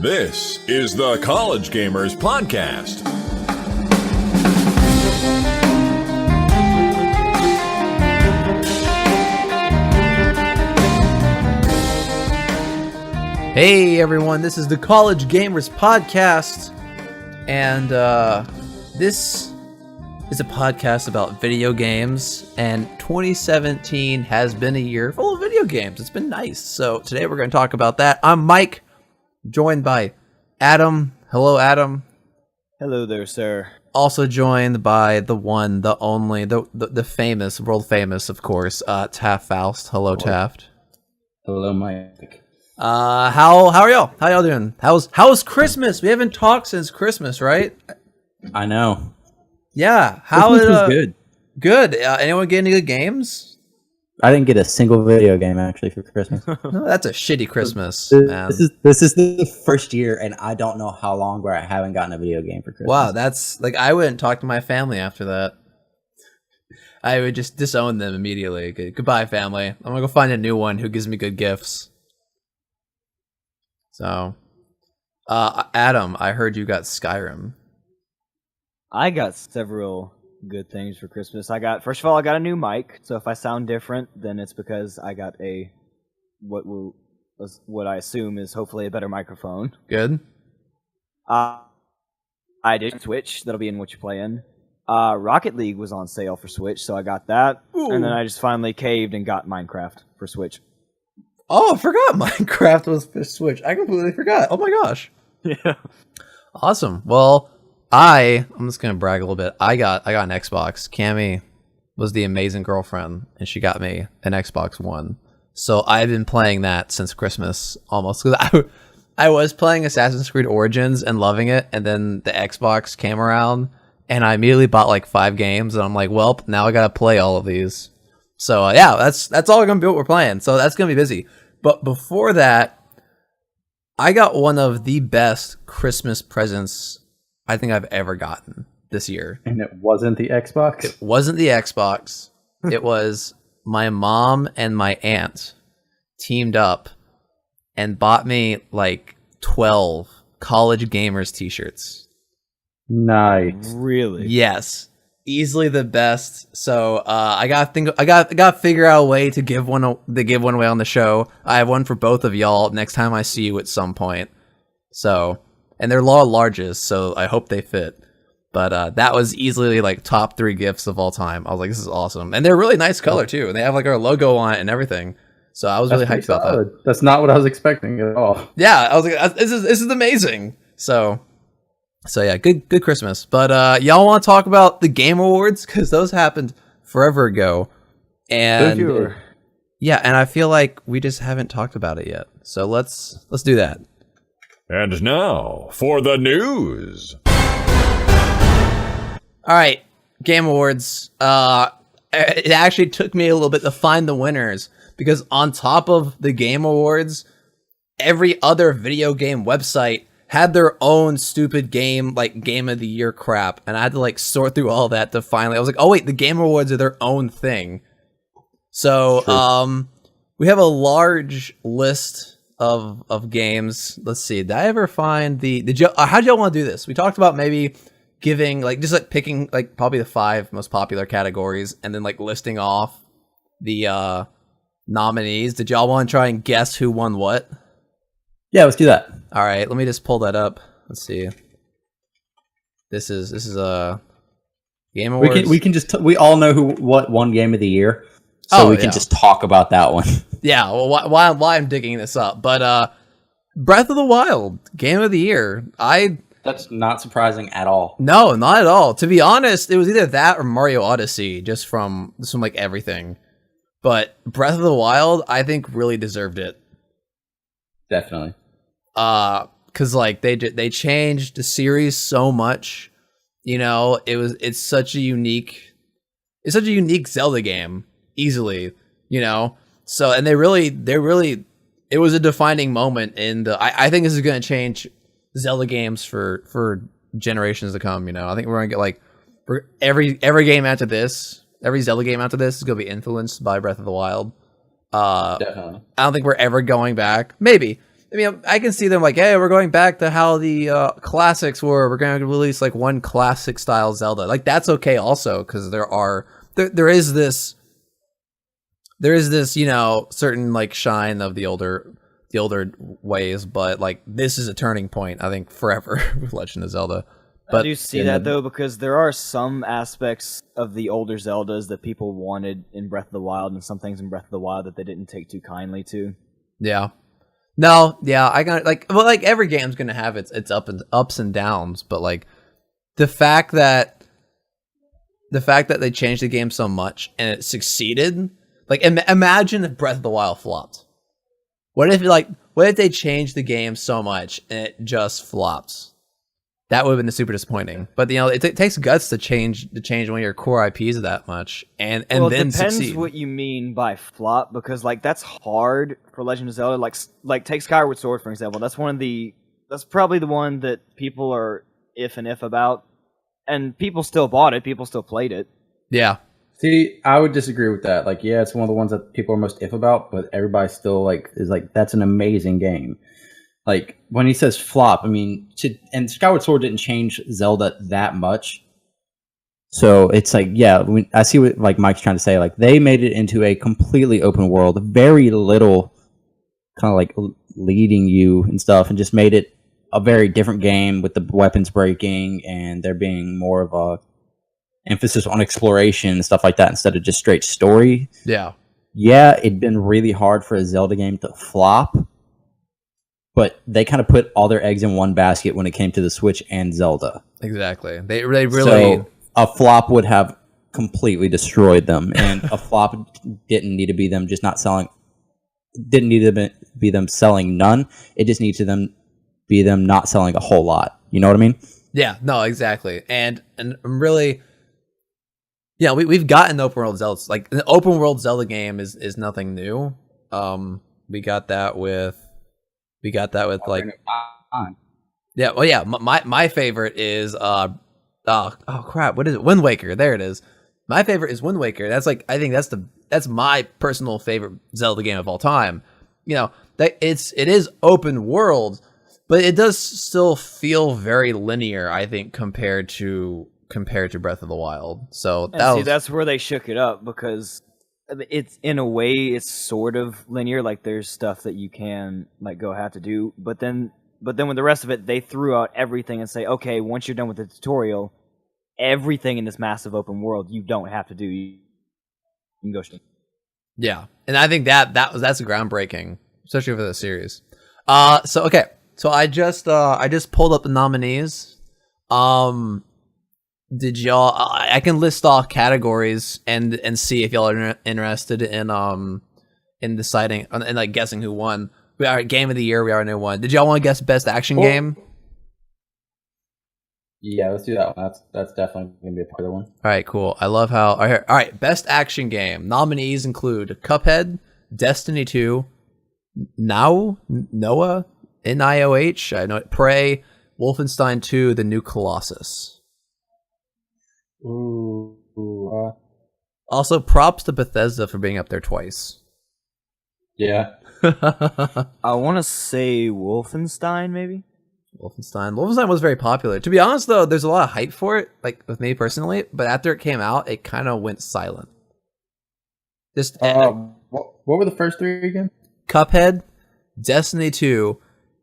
This is the College Gamers Podcast. Hey everyone, this is the College Gamers Podcast, and this is a podcast about video games, and 2017 has been a year full of video games. It's been nice. So today we're going to talk about that. I'm Mike, joined by Adam. Hello, Adam. Hello there, sir. Also joined by the one, the only, the famous, world famous, of course, Taft Faust. Hello, Taft. Hello, Mike. How are y'all? How y'all doing? How's Christmas? We haven't talked since Christmas, right? I know. Yeah. Christmas was good. Good. Anyone get any good games? I didn't get a single video game actually for Christmas. No, that's a shitty Christmas, man. This is the first year, and I don't know how long where I haven't gotten a video game for Christmas. Wow, that's like I wouldn't talk to my family after that. I would just disown them immediately. Goodbye, family. I'm gonna go find a new one who gives me good gifts. So, Adam, I heard you got Skyrim. I got several good things for Christmas. First of all, I got a new mic, so if I sound different, then it's because I got what I assume is hopefully a better microphone. Good. I did Switch, that'll be in what you're playing. Rocket League was on sale for Switch, so I got that. Ooh. And then I just finally caved and got Minecraft for Switch. Oh, I forgot Minecraft was for Switch. I completely forgot. Oh my gosh. Yeah. Awesome. Well, I'm just gonna brag a little bit. I got an Xbox. Cammy was the amazing girlfriend, and she got me an Xbox One. So I've been playing that since Christmas almost. Because I was playing Assassin's Creed Origins and loving it, and then the Xbox came around, and I immediately bought like 5 games, and I'm like, well, now I gotta play all of these. So yeah, that's all gonna be what we're playing. So that's gonna be busy. But before that, I got one of the best Christmas presents I think I've ever gotten this year. And it wasn't the Xbox? It wasn't the Xbox. It was my mom and my aunt teamed up and bought me like 12 College Gamers t-shirts. Nice. Really? Yes. Easily the best. So I got to figure out a way to give one away on the show. I have one for both of y'all next time I see you at some point. So, and they're larges, so I hope they fit. But that was easily like top 3 gifts of all time. I was like, this is awesome, and they're really nice color too. And they have like our logo on it and everything. So I was really hyped about that. That's not what I was expecting at all. Yeah, I was like, this is amazing. So yeah, good Christmas. But y'all want to talk about the Game Awards? Because those happened forever ago. And Sure. yeah, and I feel like we just haven't talked about it yet. So let's do that. And now for the news. All right, Game Awards. It actually took me a little bit to find the winners, because on top of the Game Awards, every other video game website had their own stupid game, like Game of the Year crap, and I had to like sort through all that to finally. I was like, oh wait, the Game Awards are their own thing. So, we have a large list of games. Let's see. Did I ever find how'd y'all want to do this? We talked about maybe giving picking like probably the 5 most popular categories, and then like listing off the nominees. Did y'all want to try and guess who won what? Yeah, let's do that. All right, let me just pull that up. Let's see. This is a Game Awards. We can just we all know what won Game of the Year, so we can just talk about that one. Yeah, well, why I'm digging this up, but Breath of the Wild Game of the Year. That's not surprising at all. No, not at all. To be honest, it was either that or Mario Odyssey, just from like everything. But Breath of the Wild, I think, really deserved it. Definitely. Because like they changed the series so much, you know. It's such a unique Zelda game, easily, you know. So, and they really it was a defining moment in the. I think this is going to change Zelda games for generations to come. You know, I think we're gonna get like for every game after this, every Zelda game after this is gonna be influenced by Breath of the Wild. Definitely. I don't think we're ever going back. Maybe I mean, I can see them like, hey, we're going back to how the classics were. We're going to release like one classic style Zelda. Like that's okay also, because there is this certain like shine of the older ways, but like this is a turning point, I think, forever with Legend of Zelda. But I do see that though, because there are some aspects of the older Zeldas that people wanted in Breath of the Wild, and some things in Breath of the Wild that they didn't take too kindly to. Yeah. No, yeah, I got like every game's gonna have its ups and downs, but like the fact that they changed the game so much and it succeeded, like imagine if Breath of the Wild flopped. What if they changed the game so much and it just flopped? That would have been super disappointing. But it takes guts to change one of your core IPs that much, and well, then it depends succeed. What you mean by flop, because like that's hard for Legend of Zelda. Like take Skyward Sword for example. That's probably the one that people are if about, and people still bought it. People still played it. Yeah. See, I would disagree with that. Like, yeah, it's one of the ones that people are most if about, but everybody still is like, that's an amazing game. Like, when he says flop, I mean, and Skyward Sword didn't change Zelda that much. So it's like, yeah, I see what like Mike's trying to say. Like, they made it into a completely open world, very little kind of like leading you and stuff, and just made it a very different game with the weapons breaking and there being more of a emphasis on exploration and stuff like that instead of just straight story. Yeah. Yeah, it'd been really hard for a Zelda game to flop. But they kind of put all their eggs in one basket when it came to the Switch and Zelda. Exactly. They really. So a flop would have completely destroyed them, and a flop didn't need to be them just not selling. Didn't need to be them selling none. It just needs to be them not selling a whole lot. You know what I mean? Yeah. No. Exactly. And really. Yeah, we've gotten open world Zelda. Like an open world Zelda game is nothing new. We got that with like, yeah. Well, yeah. My favorite is oh crap, what is it? Wind Waker. There it is. My favorite is Wind Waker. That's like, I think that's my personal favorite Zelda game of all time. That it is open world, but it does still feel very linear, I think, compared to Breath of the Wild. So that's where they shook it up, because it's in a way it's sort of linear. Like there's stuff that you can like go have to do, but then with the rest of it, they threw out everything and say, okay, once you're done with the tutorial, everything in this massive open world you don't have to do. You can go. Yeah, and I think that's groundbreaking, especially for the series. So I just pulled up the nominees. Did y'all? I can list off categories and see if y'all are interested in deciding and like guessing who won. We are game of the year. We already won. Did y'all want to guess best action game? Yeah, let's do that one. That's definitely gonna be a popular one. All right, cool. I love how. All right, best action game nominees include Cuphead, Destiny 2, Noah, NIOH. I know it. Prey, Wolfenstein 2, The New Colossus. Also, props to Bethesda for being up there twice. Yeah. I want to say Wolfenstein, maybe? Wolfenstein was very popular. To be honest, though, there's a lot of hype for it, like with me personally, but after it came out, it kind of went silent. What were the first three again? Cuphead, Destiny 2,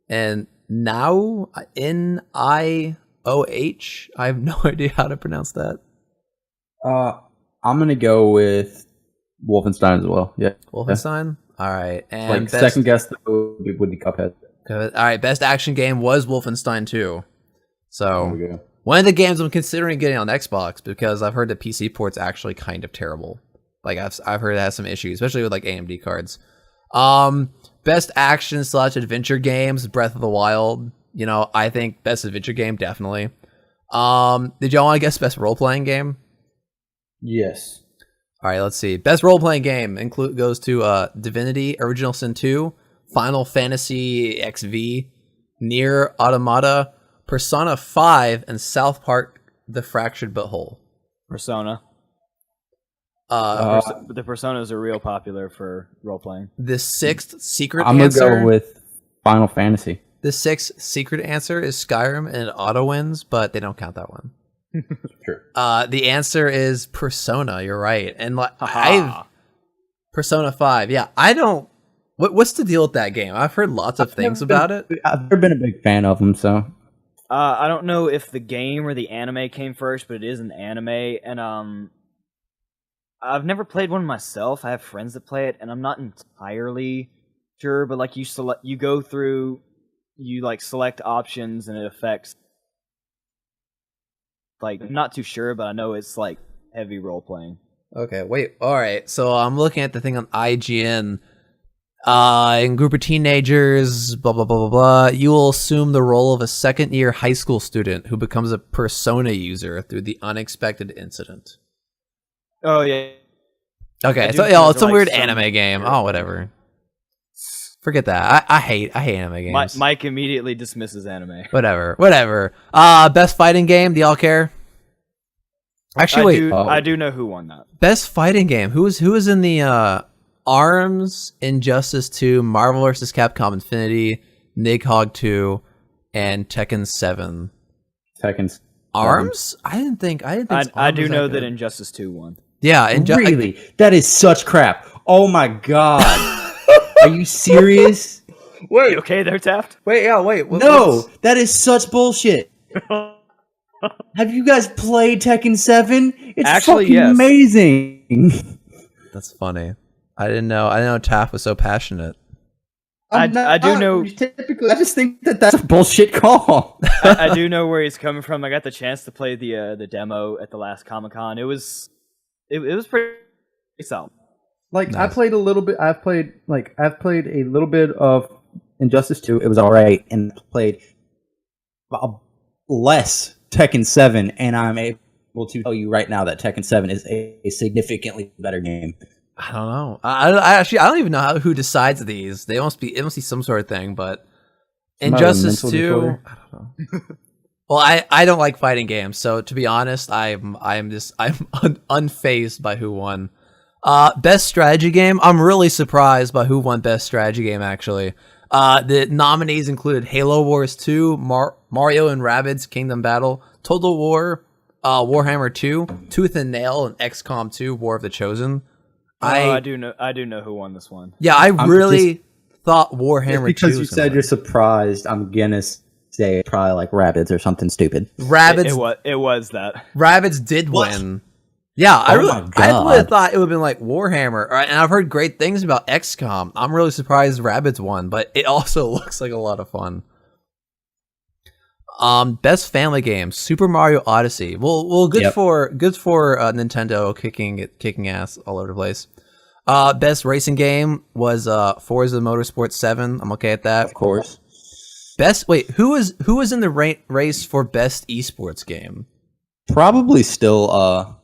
and now NIOH. I have no idea how to pronounce that. I'm gonna go with Wolfenstein as well. Yeah, Wolfenstein. Yeah. All right, and like second guess would be Cuphead. All right, best action game was Wolfenstein 2. So one of the games I'm considering getting on Xbox, because I've heard the PC port's actually kind of terrible. Like I've heard it has some issues, especially with like AMD cards. Best action / adventure games, Breath of the Wild. I think best adventure game definitely. Did y'all want to guess best role playing game? Yes. All right, let's see. Best role playing game goes to Divinity: Original Sin 2, Final Fantasy XV, Nier Automata, Persona 5, and South Park: The Fractured But Whole. Persona. The Personas are real popular for role playing. The sixth secret I'm answer. Gonna go with Final Fantasy. The sixth secret answer is Skyrim, and it auto wins, but they don't count that one. True. The answer is Persona. You're right, and Haha. Persona 5. Yeah, I don't. What's the deal with that game? I've heard lots of things about it. I've never been a big fan of them, so I don't know if the game or the anime came first, but it is an anime, and I've never played one myself. I have friends that play it, and I'm not entirely sure. But like you go through, you like select options, and it affects. Like, I'm not too sure, but I know it's like heavy role playing. Okay, wait. All right, so I'm looking at the thing on IGN. In group of teenagers, blah blah blah blah blah. You will assume the role of a second-year high school student who becomes a Persona user through the unexpected incident. Oh yeah. Okay, so it's a weird anime game. Oh, whatever. Forget that. I hate anime games. Mike immediately dismisses anime. Whatever. Best fighting game. Do y'all care? Actually, I do know who won that. Best fighting game. Who was in the ARMS, Injustice 2, Marvel vs. Capcom Infinity, Nidhogg 2, and Tekken 7? Tekken. ARMS? I didn't think. I do know that Injustice 2 won. Yeah, really? That is such crap. Oh my god. Are you serious? Wait, okay, they're tapped. Wait. No, that is such bullshit. Have you guys played Tekken 7? It's actually fucking amazing. That's funny. I didn't know Taff was so passionate. I do know. Typically, I just think that's a bullshit call. I do know where he's coming from. I got the chance to play the demo at the last Comic-Con. It was pretty solid. Like, nice. I played a little bit. I've played a little bit of Injustice 2. It was alright, and played less Tekken 7, and I'm able to tell you right now that Tekken 7 is a significantly better game. I don't know. I don't even know who decides these. It must be some sort of thing. But Injustice 2, I don't know. Well, I don't like fighting games, so to be honest, I'm unfazed by who won. Best strategy game. I'm really surprised by who won best strategy game. Actually, the nominees included Halo Wars 2, Mario and Rabbids Kingdom Battle, Total War, Warhammer 2, Tooth and Nail, and XCOM 2, War of the Chosen. I do know who won this one. Yeah, I really thought Warhammer 2. Because you said you're surprised, I'm gonna say probably like Rabbids or something stupid. Rabbids. It was that. Rabbids did win. Yeah, I really thought it would have been like Warhammer, and I've heard great things about XCOM. I'm really surprised Rabbids won, but it also looks like a lot of fun. Best family game, Super Mario Odyssey. Well, good for Nintendo kicking ass all over the place. Best racing game was Forza Motorsport 7. I'm okay at that. Of course. Who was in the race for best esports game? Probably still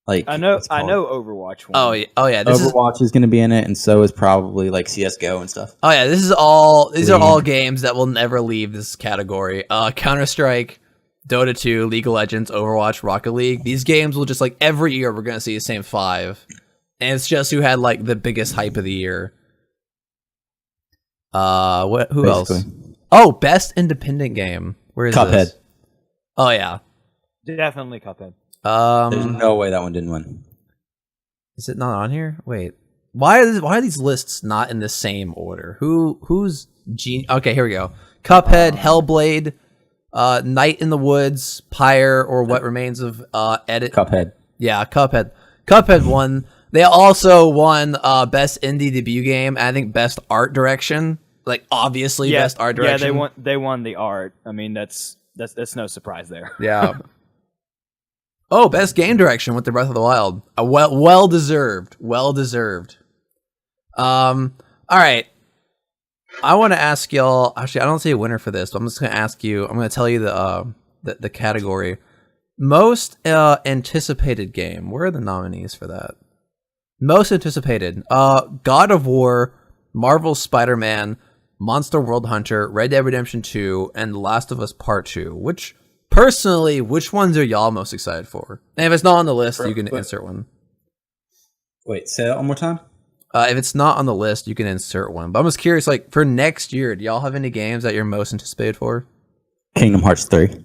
I know Overwatch won. Oh yeah. Overwatch is going to be in it, and so is probably like CS:GO and stuff. Oh yeah, these are all games that will never leave this category. Counter-Strike, Dota 2, League of Legends, Overwatch, Rocket League. These games will just like every year we're gonna see the same 5, and it's just who had like the biggest hype of the year. Who else? Oh, best independent game. Where is Cuphead? This? Oh yeah, Definitely Cuphead. There's no way that one didn't win. Is it not on here? Wait, why are these lists not in the same order? Who's gene? Okay, here we go. Cuphead, Hellblade, Night in the Woods, Pyre, or What Remains of Edit. Cuphead. Yeah, Cuphead. Cuphead won. They also won best indie debut game. And I think best art direction. Like obviously best art direction. Yeah, they won the art. I mean that's no surprise there. Yeah. Oh, best game direction with the Breath of the Wild. Well deserved. Well deserved. All right. I want to ask y'all. Actually, I don't see a winner for this, but I'm just going to ask you. I'm going to tell you the category. Most anticipated game. Where are the nominees for that? Most anticipated. God of War, Marvel's Spider-Man, Monster World Hunter, Red Dead Redemption 2, and The Last of Us Part 2. Which ones are y'all most excited for? And if it's not on the list, you can insert one. Wait, say that one more time. If it's not on the list, you can insert one. But I'm just curious, like for next year, do y'all have any games that you're most anticipated for? Kingdom Hearts 3.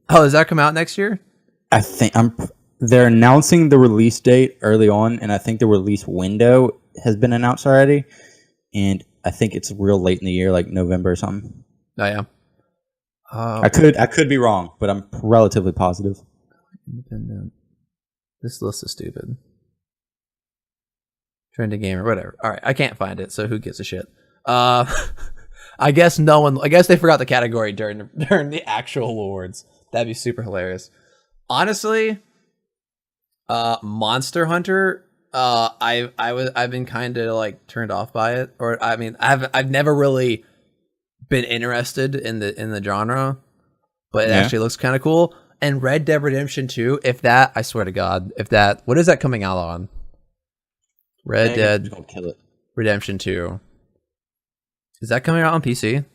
Oh, does that come out next year? I think they're announcing the release date early on, and I think the release window has been announced already. And I think it's real late in the year, like November or something. Oh yeah. I could be wrong, but I'm relatively positive. Independent. This list is stupid. Trending gamer, whatever. All right, I can't find it, so who gives a shit? I guess no one. I guess they forgot the category during the actual awards. That'd be super hilarious. Honestly, Monster Hunter. I've been kind of like turned off by it, or I mean, I've never really been interested in the genre, but it actually looks kind of cool. And Red Dead Redemption 2, if that, I swear to God, what is that coming out on? Red Dead Redemption 2. Is that coming out on PC?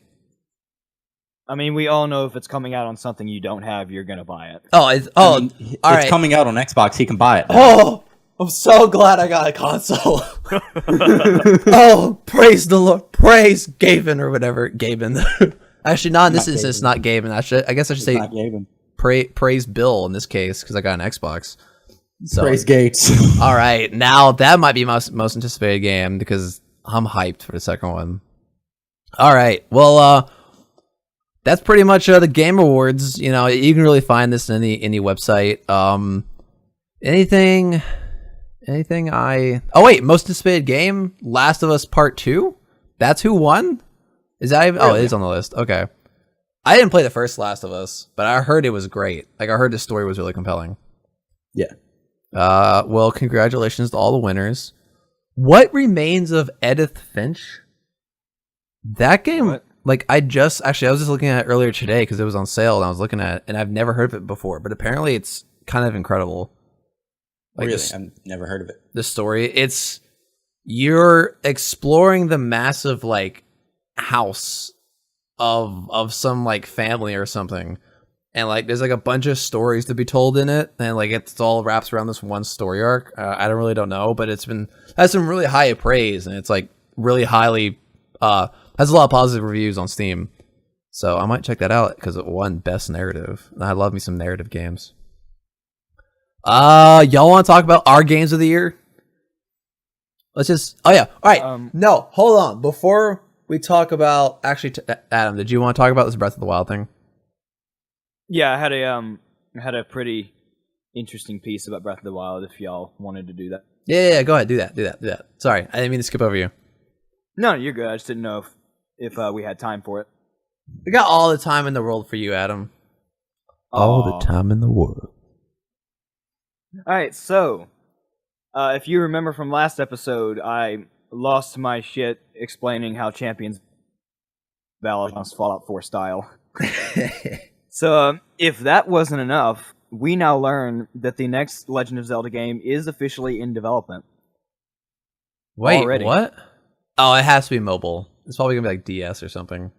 I mean, we all know if it's coming out on something you don't have, you're gonna buy it. Oh, it's it's coming out on Xbox. He can buy it now. Oh, I'm so glad I got a console. Oh, praise the Lord. Praise Gaben or whatever. Gaben. Actually, not in this instance, not Gaben. I guess I should say praise Bill in this case because I got an Xbox. So, praise Gates. All right, now that might be my most anticipated game because I'm hyped for the second one. All right, well, that's pretty much the Game Awards. You know, you can really find this in any website. Anything oh wait, most anticipated game, Last of Us Part 2? That's who won? Is that even really? Oh, it is on the list. Okay. I didn't play the first Last of Us, but I heard it was great. Like I heard the story was really compelling. Yeah. Well, congratulations to all the winners. What remains of Edith Finch? That game, what? like I was just looking at it earlier today because it was on sale and I was looking at it and I've never heard of it before, but apparently it's kind of incredible. Like really? I've never heard of it. The story, you're exploring the massive like house of some like family or something. And like there's like a bunch of stories to be told in it, and like it's all wraps around this one story arc. I don't know, but has some really high praise, and it's like really highly has a lot of positive reviews on Steam. So I might check that out because it won Best Narrative. And I love me some narrative games. Y'all want to talk about our games of the year? Let's just. Oh yeah, all right. No, hold on. Before we talk about Adam, did you want to talk about this Breath of the Wild thing? Yeah, I had a pretty interesting piece about Breath of the Wild. If y'all wanted to do that, yeah, go ahead, do that. Sorry, I didn't mean to skip over you. No, you're good. I just didn't know if we had time for it. We got all the time in the world for you, Adam. All the time in the world. All right, so if you remember from last episode, I lost my shit explaining how Champions balance Fallout 4 style. So, if that wasn't enough, we now learn that the next Legend of Zelda game is officially in development. Wait, already. What? Oh, it has to be mobile. It's probably going to be like DS or something.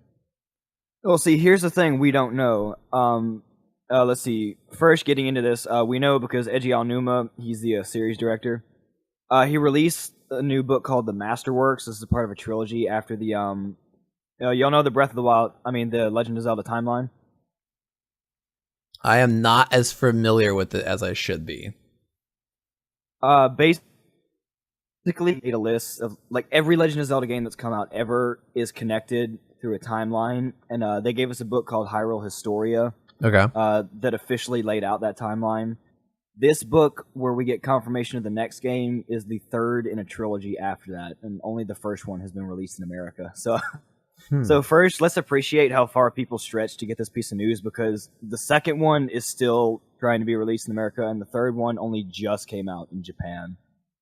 Well, see, here's the thing we don't know. Let's see. First, getting into this, we know because Eiji Aonuma, he's the series director. He released a new book called The Masterworks. This is part of a trilogy after the... y'all know the the Legend of Zelda timeline? I am not as familiar with it as I should be. Basically, made a list of like every Legend of Zelda game that's come out ever is connected through a timeline, and they gave us a book called Hyrule Historia. Okay. That officially laid out that timeline. This book, where we get confirmation of the next game, is the third in a trilogy after that, and only the first one has been released in America. So. So first, let's appreciate how far people stretched to get this piece of news, because the second one is still trying to be released in America, and the third one only just came out in Japan.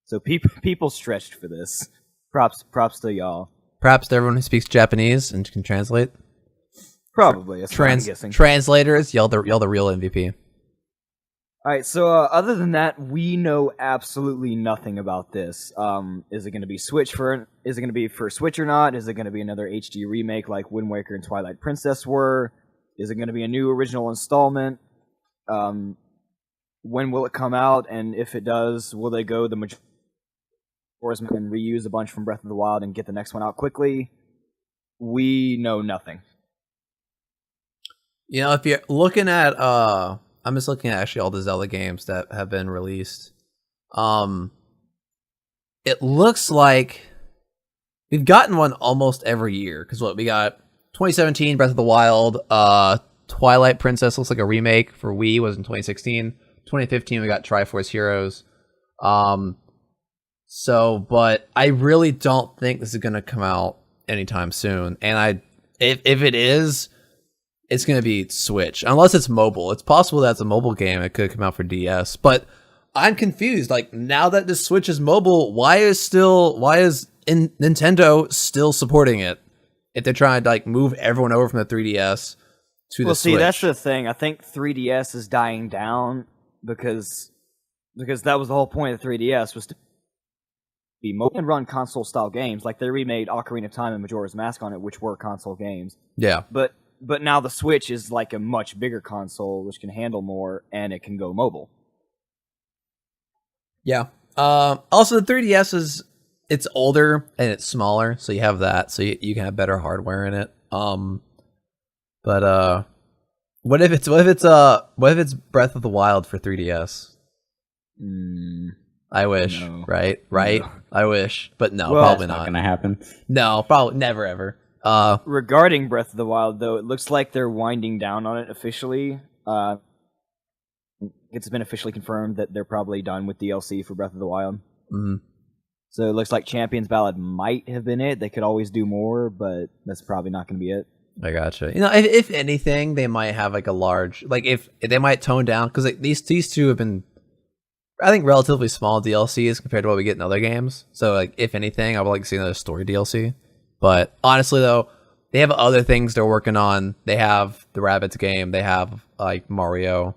So people stretched for this. Props to y'all. Props to everyone who speaks Japanese and can translate. Probably. That's what I'm guessing. Translators, y'all the real MVP. All right, so other than that, we know absolutely nothing about this. Is it going to be Is it going to be for Switch or not? Is it going to be another HD remake like Wind Waker and Twilight Princess were? Is it going to be a new original installment? When will it come out? And if it does, will they go the and reuse a bunch from Breath of the Wild and get the next one out quickly. We know nothing. You know, if you're looking at, I'm just looking at actually all the Zelda games that have been released. It looks like we've gotten one almost every year. Because what we got, 2017 Breath of the Wild, Twilight Princess looks like a remake for Wii, was in 2016. 2015 we got Triforce Heroes. But I really don't think this is gonna come out anytime soon. And if it is, it's going to be Switch, unless it's mobile. It's possible that's a mobile game. It could come out for DS, but I'm confused. Like, now that the Switch is mobile, why is Nintendo still supporting it? If they're trying to like move everyone over from the 3DS to the Switch. Well, see, that's the thing. I think 3DS is dying down because that was the whole point of the 3DS, was to be mobile and run console style games. Like, they remade Ocarina of Time and Majora's Mask on it, which were console games. Yeah, But now the Switch is like a much bigger console, which can handle more, and it can go mobile. Yeah. Also, the 3DS it's older and it's smaller, so you have that, so you can have better hardware in it. But what if it's Breath of the Wild for 3DS? I wish, No. right? No. I wish, but no, Well, probably Not not. gonna happen. No, probably never ever. Regarding Breath of the Wild, though, it looks like they're winding down on it officially. It's been officially confirmed that they're probably done with DLC for Breath of the Wild. Mm-hmm. So it looks like Champion's Ballad might have been it. They could always do more, but that's probably not going to be it. I gotcha. You know, if anything, they might have like a large, like if they might tone down, because like these two have been, I think, relatively small DLCs compared to what we get in other games. So like, if anything, I would like to see another story DLC. But honestly, though, they have other things they're working on. They have the Rabbids game. They have like Mario.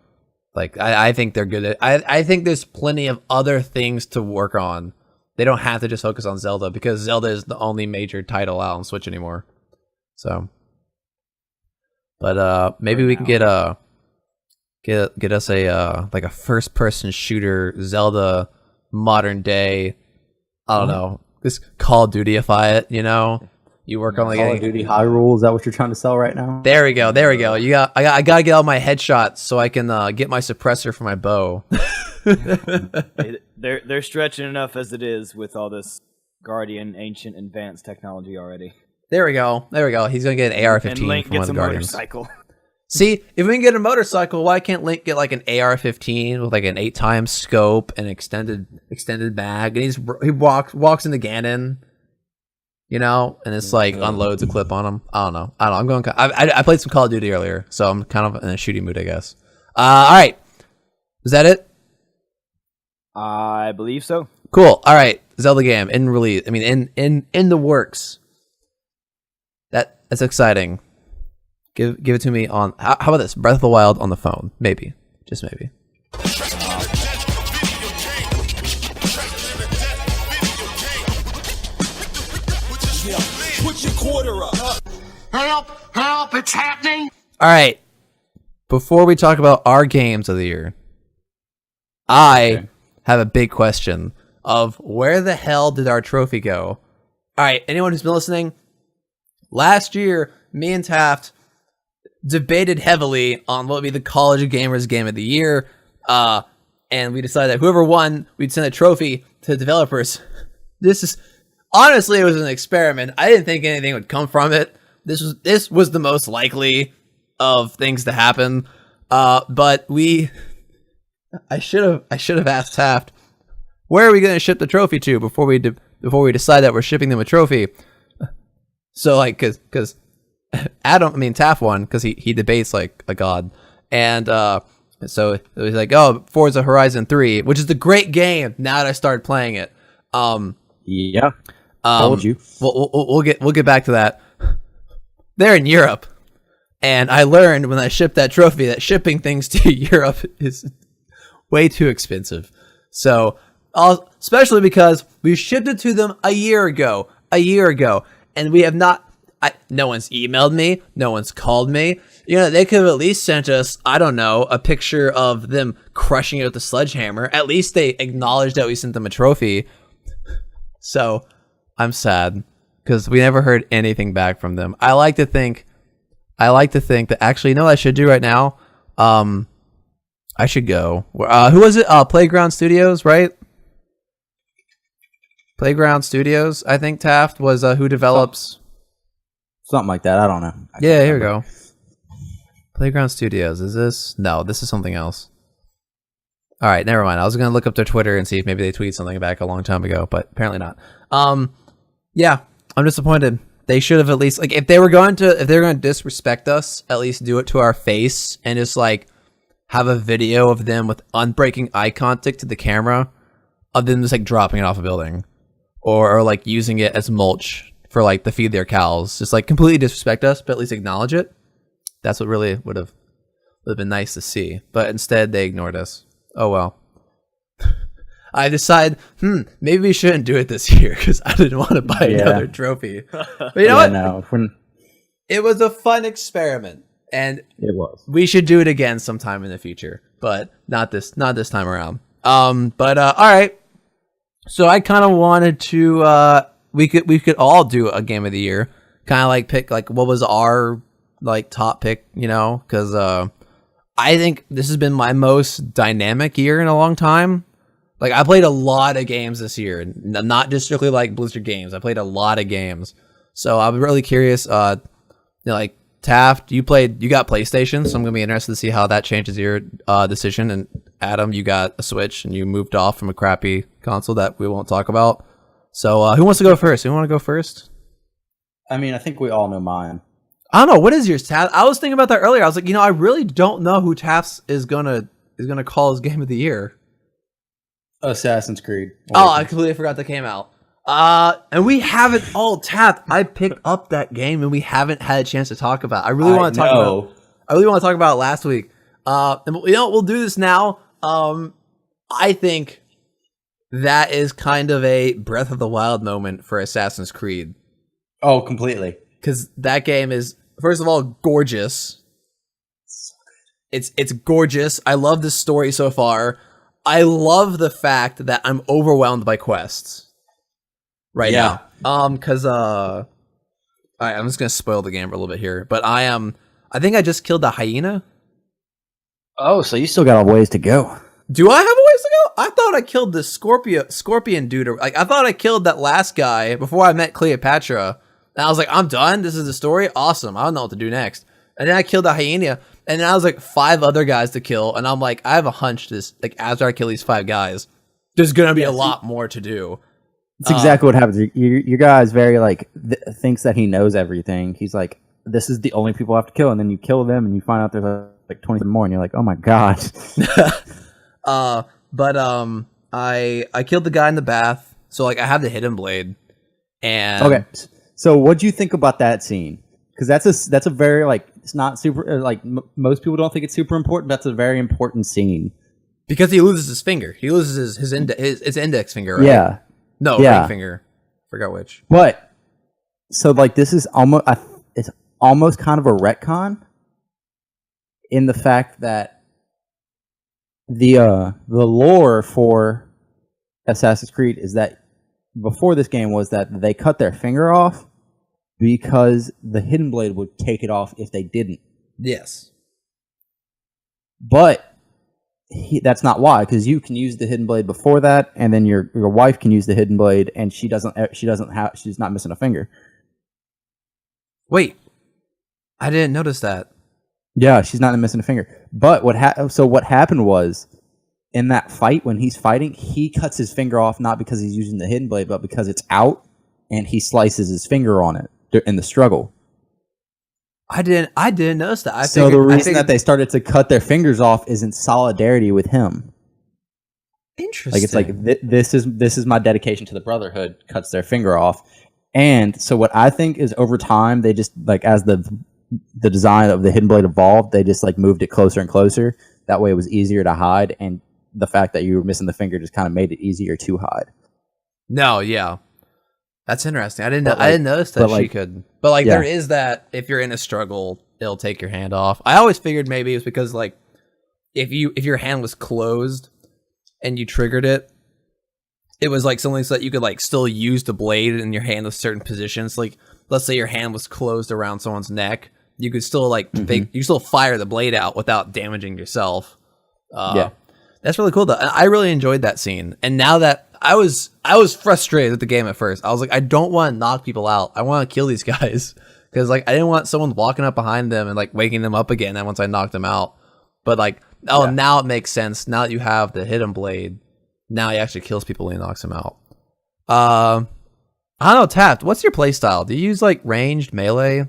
Like I think they're good at. I think there's plenty of other things to work on. They don't have to just focus on Zelda, because Zelda is the only major title out on Switch anymore. So, but maybe we can get us a like a first person shooter Zelda modern day. I don't know. Just Call of Duty-ify it, you know? You work on like Call of Duty Hyrule. Is that what you're trying to sell right now? There we go. I gotta get all my headshots so I can get my suppressor for my bow. They're stretching enough as it is with all this Guardian Ancient Advanced technology already. There we go. He's gonna get an AR-15 And Link from one gets of a the Guardians. motorcycle. See, if we can get a motorcycle, why can't Link get like an AR-15 with like an 8x scope and extended mag? And he walks into Ganon, you know, and it's like unloads a clip on him. I don't know. I'm going. I played some Call of Duty earlier, so I'm kind of in a shooting mood, I guess. All right, is that it? I believe so. Cool. All right, Zelda game in release. I mean, in the works. That's exciting. Give it to me on. How about this? Breath of the Wild on the phone, maybe, just maybe. Put your quarter up. Help, it's happening. All right. Before we talk about our games of the year, I have a big question of where the hell did our trophy go? All right, anyone who's been listening, last year, me and Taft debated heavily on what would be the College Gamers Game of the Year, and we decided that whoever won, we'd send a trophy to the developers. Honestly, it was an experiment. I didn't think anything would come from it. This was the most likely of things to happen, but I should have asked Taft, where are we going to ship the trophy to before we decide that we're shipping them a trophy. So like, because Taft won because he debates like a god, and so it was like, oh, Forza Horizon 3, which is a great game. Now that I started playing it, Yeah. Told you. We'll get back to that. They're in Europe, and I learned when I shipped that trophy that shipping things to Europe is way too expensive. So, especially because we shipped it to them a year ago, and we have not. No one's emailed me. No one's called me. You know, they could have at least sent us, I don't know, a picture of them crushing it with a sledgehammer. At least they acknowledged that we sent them a trophy. So I'm sad because we never heard anything back from them. I like to think that actually, you know what I should do right now? I should go. Who was it? Playground Studios, right? Playground Studios, I think Taft was who develops. Something like that. I don't know. Yeah, here we go. Playground Studios. Is this? No, this is something else. All right, never mind. I was going to look up their Twitter and see if maybe they tweeted something back a long time ago, but apparently not. Yeah, I'm disappointed. They should have at least, like, if they were going to disrespect us, at least do it to our face and just like have a video of them with unbreaking eye contact to the camera of them just like dropping it off a building or like using it as mulch for like to feed their cows. Just like completely disrespect us, but at least acknowledge it. That's what really would have been nice to see. But instead they ignored us. Oh well. I decided, maybe we shouldn't do it this year because I didn't want to buy another trophy. But you know what? No, It was a fun experiment, and it was. We should do it again sometime in the future, but not this time around. All right. So I kind of wanted to we could all do a game of the year, kind of like pick like what was our like top pick, you know, because I think this has been my most dynamic year in a long time. Like, I played a lot of games this year, not just strictly like Blizzard games. I played a lot of games. So I'm really curious, like, Taft, you got PlayStation, so I'm going to be interested to see how that changes your decision. And Adam, you got a Switch, and you moved off from a crappy console that we won't talk about. So who wants to go first? Who want to go first? I mean, I think we all know mine. I don't know. What is yours, Taft? I was thinking about that earlier. I was like, I really don't know who Taft's is gonna call his game of the year. Assassin's Creed. Oh, I completely forgot that came out. And we haven't all Taft. I picked up that game and we haven't had a chance to talk about it. I really want to talk about it last week. And we'll do this now. I think that is kind of a Breath of the Wild moment for Assassin's Creed. Oh, completely. Because that game is, first of all, gorgeous. It's gorgeous. I love the story so far. I love the fact that I'm overwhelmed by quests right now. Because all right, I'm just gonna spoil the game for a little bit here, but I think I just killed the hyena. Oh, so you still got a ways to go. Do I have a ways to go? I thought I killed the scorpion dude. Like, I thought I killed that last guy before I met Cleopatra. And I was like, I'm done. This is the story. Awesome. I don't know what to do next. And then I killed the hyena. And then I was like 5 other guys to kill. And I'm like, I have a hunch this, like, after I kill these 5 guys, there's going to be a lot more to do. It's exactly what happens. Your guy is very, like, thinks that he knows everything. He's like, this is the only people I have to kill. And then you kill them and you find out there's like 20 more. And you're like, oh my God. I killed the guy in the bath. So, like, I have the hidden blade. And okay. So what do you think about that scene? Because that's a very, like, it's not super, like, most people don't think it's super important. That's a very important scene. Because he loses his finger. He loses his index finger, right? Yeah. No, ring finger. Forgot which. But, so, like, this is almost, it's almost kind of a retcon in the fact that the lore for Assassin's Creed is that before this game was that they cut their finger off because the hidden blade would take it off if they didn't. Yes. But that's not why, because you can use the hidden blade before that, and then your wife can use the hidden blade, and she's not missing a finger. Wait, I didn't notice that. Yeah, she's not missing a finger. But what happened was, in that fight, when he's fighting, he cuts his finger off not because he's using the hidden blade, but because it's out, and he slices his finger on it in the struggle. I didn't notice that. The reason that they started to cut their fingers off is in solidarity with him. Interesting. Like, it's like, this is my dedication to the Brotherhood, cuts their finger off. And so what I think is, over time, they just, like, as the design of the hidden blade evolved, they just, like, moved it closer and closer. That way it was easier to hide, and the fact that you were missing the finger just kind of made it easier to hide. No, yeah. That's interesting. I didn't notice that she could. But, like, there is that, if you're in a struggle, it'll take your hand off. I always figured maybe it was because, like, if your hand was closed and you triggered it, it was like something so that you could like still use the blade in your hand with certain positions. Like, let's say your hand was closed around someone's neck, you could still like you still fire the blade out without damaging yourself. That's really cool though. I really enjoyed that scene. And now that I was frustrated with the game at first. I was like, I don't want to knock people out. I want to kill these guys because like I didn't want someone walking up behind them and like waking them up again. And once I knocked them out, but like now it makes sense. Now that you have the hidden blade, now he actually kills people when he knocks them out. I don't know, Taft. What's your play style? Do you use like ranged melee?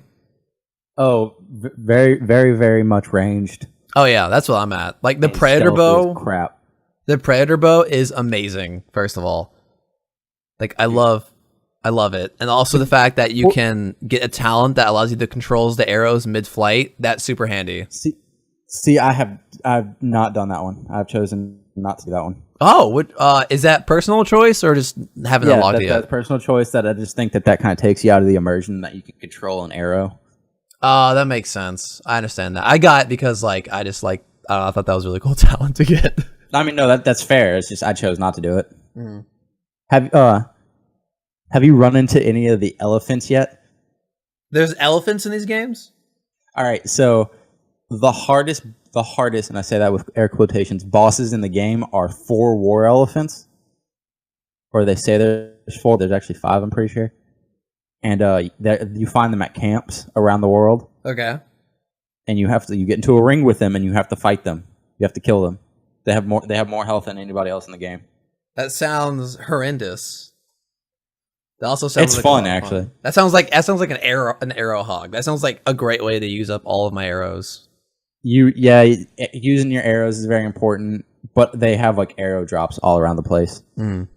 Oh, very, very, very much ranged. Oh yeah, that's what I'm at. Like the Predator bow. Crap. The Predator bow is amazing. First of all, like I love it, and also the fact that you can get a talent that allows you to controls the arrows mid-flight. That's super handy. See, I've not done that one. I've chosen not to do that one. Oh, what is that personal choice or just haven't unlocked it yet? That's personal choice. That I just think that kind of takes you out of the immersion that you can control an arrow. Oh, that makes sense. I understand that. I got it because like I just like I thought that was a really cool talent to get. I mean, no, that's fair. It's just I chose not to do it. Mm. Have you run into any of the elephants yet? There's elephants in these games? All right, so the hardest, and I say that with air quotations, bosses in the game are 4 war elephants. Or they say there's 4, there's actually 5, I'm pretty sure. And you find them at camps around the world. Okay. And you get into a ring with them and you have to fight them. You have to kill them. They have more health than anybody else in the game. That sounds horrendous. That also sounds it's like fun actually. That sounds like an arrow hog. That sounds like a great way to use up all of my arrows. Using your arrows is very important, but they have like arrow drops all around the place. Mm.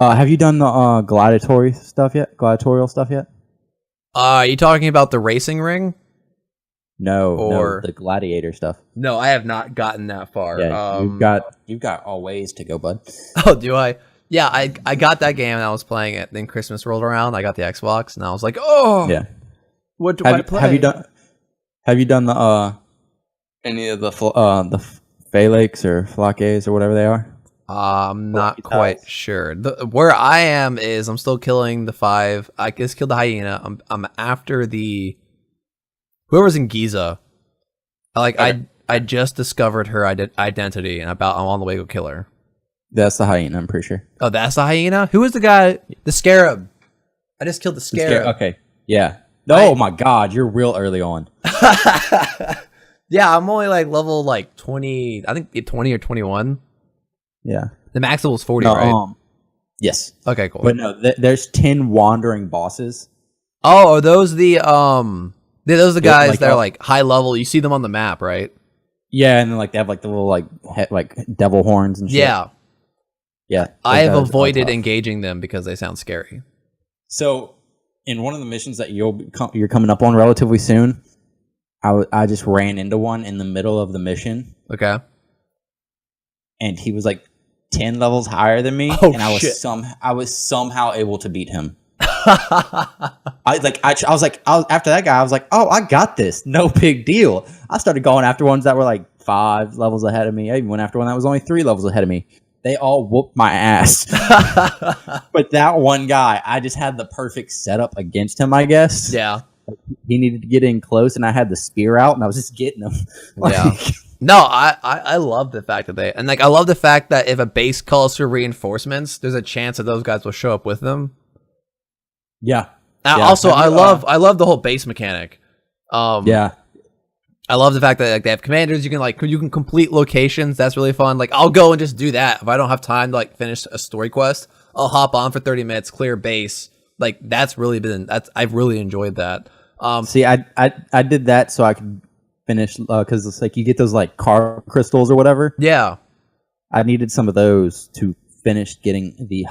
Have you done the gladiatorial stuff yet? Are you talking about the racing ring? No, the gladiator stuff. No, I have not gotten that far. Yeah, you've got all ways to go, bud. Oh, do I? Yeah, I got that game and I was playing it. Then Christmas rolled around. I got the Xbox and I was like, oh, yeah. What do I play? Have you done the any of the Phalanx or Flakes or whatever they are? I'm not quite sure. Where I am is I'm still killing the 5. I just killed the hyena. I'm after the whoever's in Giza. Okay. I just discovered her identity and I'm on the way to go kill her. That's the hyena, I'm pretty sure. Oh, that's the hyena? Who is the guy? The scarab. I just killed the scarab. Okay, yeah. Oh my god, you're real early on. Yeah, I'm only like level like 20. I think 20 or 21. Yeah. The max level is 40, right? Yes. Okay, cool. But no, there's 10 wandering bosses. Oh, are those the those the guys like that are like high level? You see them on the map, right? Yeah, and then like they have like the little like devil horns and shit. Yeah. Yeah. I have avoided engaging them because they sound scary. So, in one of the missions that you're coming up on relatively soon, I just ran into one in the middle of the mission. Okay. And he was like 10 levels higher than me, and I was somehow able to beat him. After that guy, I was like, oh, I got this. No big deal. I started going after ones that were like 5 levels ahead of me. I even went after one that was only 3 levels ahead of me. They all whooped my ass. But that one guy, I just had the perfect setup against him, I guess. Yeah. He needed to get in close, and I had the spear out, and I was just getting him. Yeah. No, I love the fact that I love the fact that if a base calls for reinforcements, there's a chance that those guys will show up with them. Yeah. Also, I love the whole base mechanic. Yeah. I love the fact that like, they have commanders. You can complete locations. That's really fun. Like I'll go and just do that if I don't have time to like finish a story quest. I'll hop on for 30 minutes, clear base. Like I've really enjoyed that. See, I did that so I could finish because it's like you get those like car crystals or whatever. Yeah. I needed some of those to finish getting the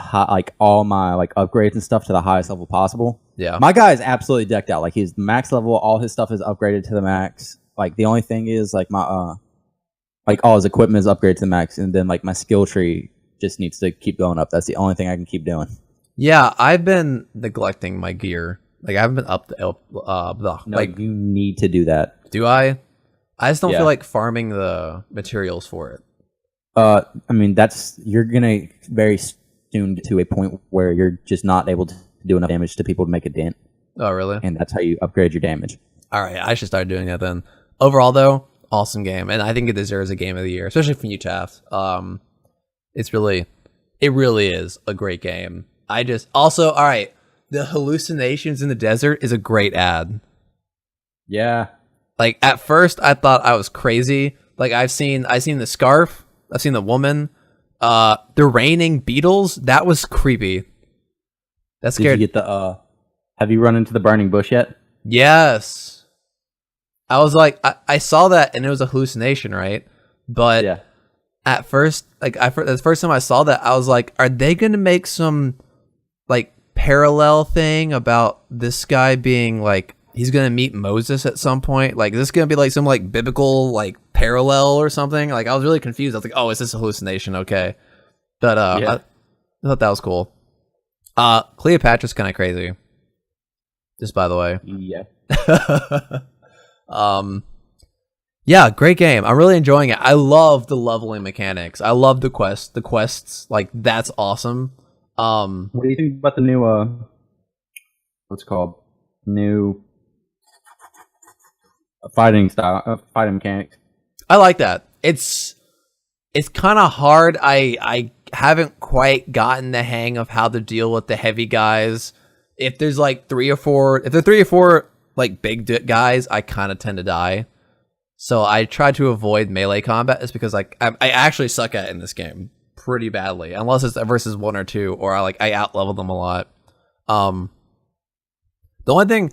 all my like upgrades and stuff to the highest level possible. Yeah. My guy is absolutely decked out. Like he's max level. All his stuff is upgraded to the max. Like the only thing is like my like all his equipment is upgraded to the max, and then like my skill tree just needs to keep going up. That's the only thing I can keep doing. Yeah, I've been neglecting my gear. Like I haven't been up No, like you need to do that. Do I? I just don't feel like farming the materials for it. I mean you're gonna very tuned to a point where you're just not able to do enough damage to people to make a dent, Oh, really? and that's how you upgrade your damage. All right, I should start doing that then. Overall, though, awesome game, and I think it deserves a game of the year, especially from you, Taft. It really is a great game. All right, the hallucinations in the desert is a great ad. Yeah. Like at first, I thought I was crazy. Like I've seen the scarf, I've seen the woman, the raining beetles. That was creepy. That scared. Did you get the? Have you run into the burning bush yet? Yes. I was like, I saw that and it was a hallucination, right? But Yeah. at first, the first time I saw that, I was like, are they gonna make some like parallel thing about this guy being like he's gonna meet Moses at some point? Like, is this gonna be like some like biblical like parallel or something? Like, I was really confused. I was like, oh, is this a hallucination? Okay, but Yeah. I thought that was cool. Cleopatra's kind of crazy. Just by the way. Yeah. Yeah, great game. I'm really enjoying it. I love the leveling mechanics. I love the quests. Like, that's awesome. What do you think about the new what's it called? New fighting style, fighting mechanics. I like that. It's kind of hard. I haven't quite gotten the hang of how to deal with the heavy guys. If there's like three or four like big guys, I kind of tend to die. So I try to avoid melee combat. It's because like I actually suck at it in this game pretty badly, unless it's versus one or two, or I out level them a lot. The thing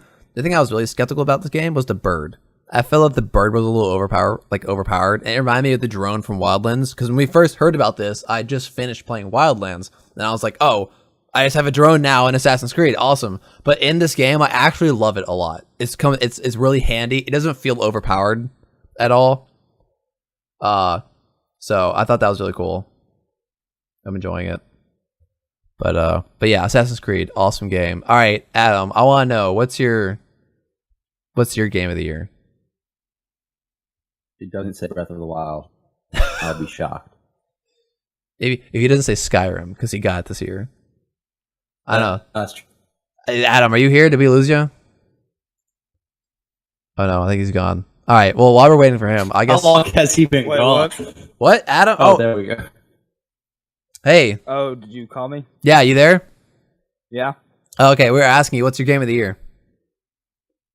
I was really skeptical about this game was the bird. I felt like the bird was a little overpowered. And it reminded me of the drone from Wildlands, because when we first heard about this, I just finished playing Wildlands, and I was like, oh, I just have a drone now in Assassin's Creed, awesome. But in this game, I actually love it a lot. It's really handy. It doesn't feel overpowered at all. So I thought that was really cool. I'm enjoying it. But yeah, Assassin's Creed, awesome game. All right, Adam, I want to know what's your game of the year? If it doesn't say Breath of the Wild, I'll be shocked. If he doesn't say Skyrim, because he got it this year. I know. That's true. Adam, are you here? Did we lose you? Oh no, I think he's gone. All right. Well, while we're waiting for him, I guess. How long has he been gone? What, Adam? Oh, there we go. Hey. Oh, did you call me? Yeah, you there? Yeah. Okay, we were asking you, what's your game of the year?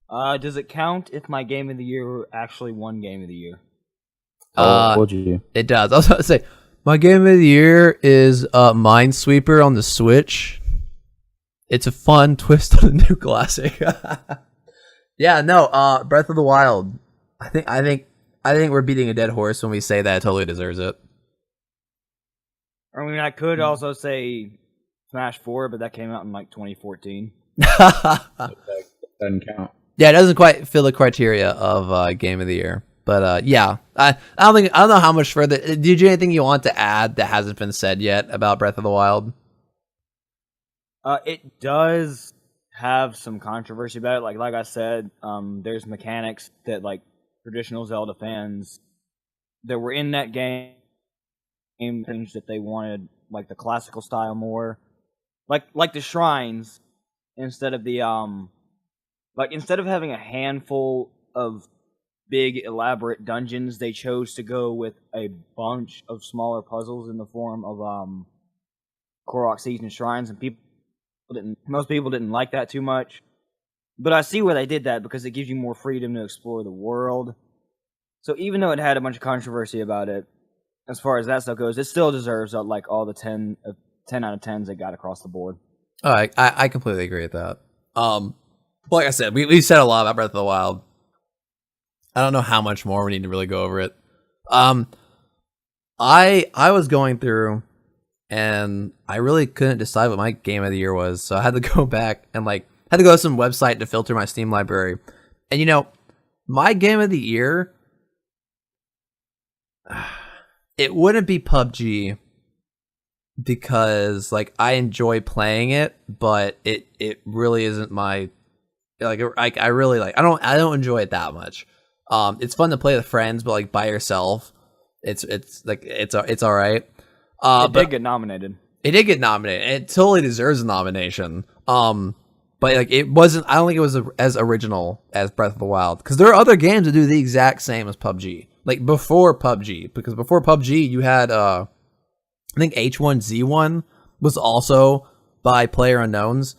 Does it count if my game of the year actually won game of the year? What'd you do? It does. I was about to say, my game of the year is Minesweeper on the Switch. It's a fun twist on a new classic. Yeah, no, Breath of the Wild. I think we're beating a dead horse when we say that it totally deserves it. I mean, I could also say Smash 4, but that came out in like 2014. Doesn't count. Yeah, it doesn't quite fill the criteria of game of the year. But yeah, I don't know how much further. Did you have anything you want to add that hasn't been said yet about Breath of the Wild? It does have some controversy about it. Like I said, there's mechanics that like traditional Zelda fans that were in that game, things that they wanted, like the classical style more, like the shrines, instead of the instead of having a handful of big elaborate dungeons, they chose to go with a bunch of smaller puzzles in the form of Korok Season shrines, and most people didn't like that too much. But I see why they did that, because it gives you more freedom to explore the world. So even though it had a bunch of controversy about it, as far as that stuff goes, it still deserves like all the 10 out of 10s it got across the board. Oh, I completely agree with that. Like I said, we've said a lot about Breath of the Wild. I don't know how much more we need to really go over it. I was going through, and I really couldn't decide what my game of the year was, so I had to go back and had to go to some website to filter my Steam library. And my game of the year, it wouldn't be PUBG, because I enjoy playing it, but it really isn't my I really I don't enjoy it that much. It's fun to play with friends, but by yourself, it's all right. It did get nominated. It did get nominated, and it totally deserves a nomination. But like it wasn't. I don't think it was as original as Breath of the Wild, because there are other games that do the exact same as PUBG. Like before PUBG, because before PUBG you had I think H1Z1 was also by PlayerUnknown's,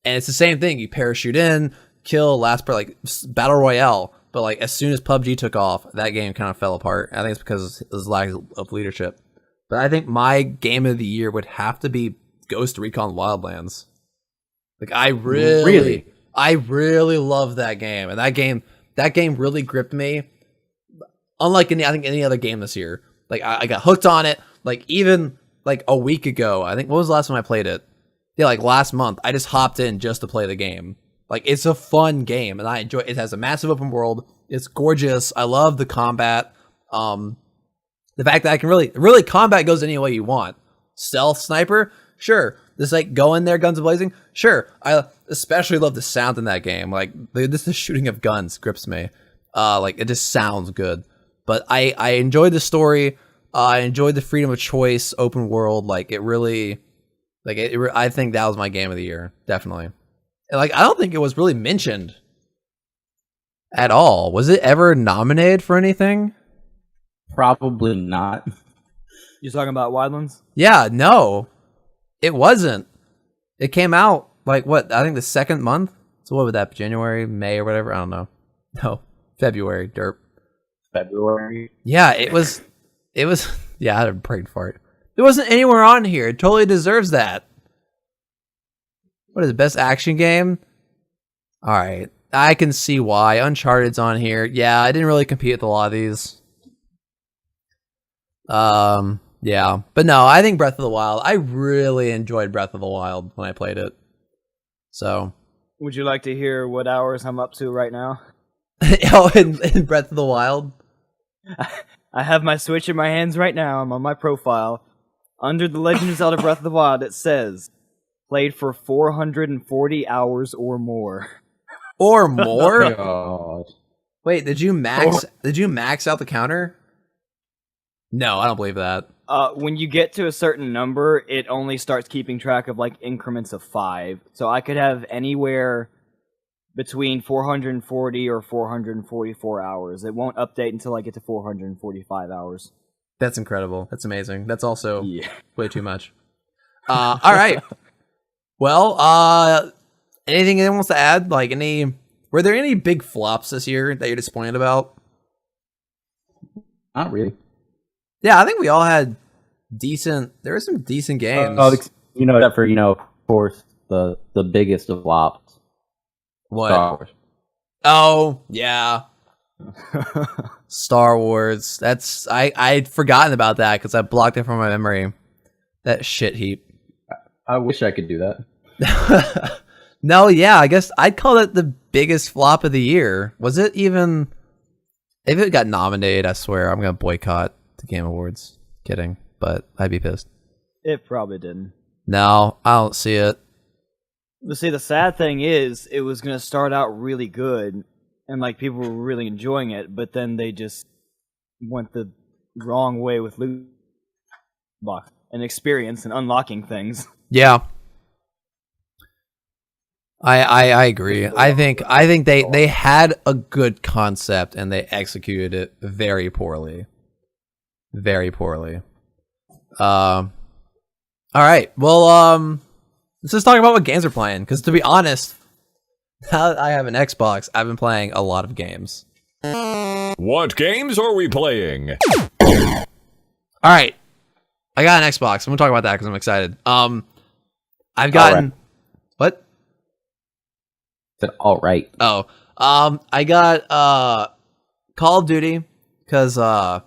and it's the same thing. You parachute in, kill last part, like battle royale. But like as soon as PUBG took off, that game kind of fell apart. I think it's because it was lack of leadership. But I think my game of the year would have to be Ghost Recon Wildlands. Like I really love that game, and that game really gripped me. Unlike any other game this year. Like I got hooked on it. Like even like a week ago, I think, what was the last time I played it? Yeah, like last month, I just hopped in just to play the game. Like it's a fun game, and I enjoy it. It has a massive open world. It's gorgeous. I love the combat. The fact that I can really combat goes any way you want. Stealth sniper, sure. Just like go in there, guns blazing, sure. I especially love the sound in that game. Like the shooting of guns grips me. Like it just sounds good. But I enjoyed the story. I enjoyed the freedom of choice, open world. Like it really, I think that was my game of the year, definitely. And like I don't think it was really mentioned at all. Was it ever nominated for anything? Probably not. You talking about Wildlands? Yeah, no, it wasn't. It came out like what? I think the second month. So what would that be? January, May, or whatever? I don't know. No, February. Derp. February. Yeah, it was. Yeah, I had a brain fart. It wasn't anywhere on here. It totally deserves that. What is it? Best action game? All right, I can see why. Uncharted's on here. Yeah, I didn't really compete with a lot of these. Yeah, but no, I think Breath of the Wild. I really enjoyed Breath of the Wild when I played it. So, Would you like to hear what hours I'm up to right now? oh, in Breath of the Wild. I have my Switch in my hands right now. I'm on my profile. Under The Legend of Zelda Breath of the Wild, it says, played for 440 hours or more. Or more? God. Wait, did you max out the counter? No, I don't believe that. When you get to a certain number, it only starts keeping track of like increments of 5. So I could have anywhere between 440 or 444 hours. It won't update until I get to 445 hours. That's incredible. That's amazing. That's also way too much. All right. Well, anything anyone wants to add? Like were there any big flops this year that you're disappointed about? Not really. Yeah, I think we all had there were some decent games. Except for, of course, the biggest of flops. What? Star Wars. Oh, yeah. Star Wars. That's I'd forgotten about that because I blocked it from my memory. That shit heap. I wish I could do that. No, yeah, I guess I'd call it the biggest flop of the year. Was it even? If it got nominated, I swear I'm gonna boycott the Game Awards. Kidding, but I'd be pissed. It probably didn't. No, I don't see it. But see, the sad thing is, it was going to start out really good, and like people were really enjoying it, but then they just went the wrong way with loot box and experience and unlocking things. Yeah, I agree. I think they had a good concept and they executed it very poorly. Very poorly. All right. Well, let's just talk about what games we're playing. Because to be honest, now that I have an Xbox, I've been playing a lot of games. What games are we playing? All right. I got an Xbox. I'm gonna talk about that because I'm excited. I've gotten what? Said all right. Oh, I got Call of Duty because I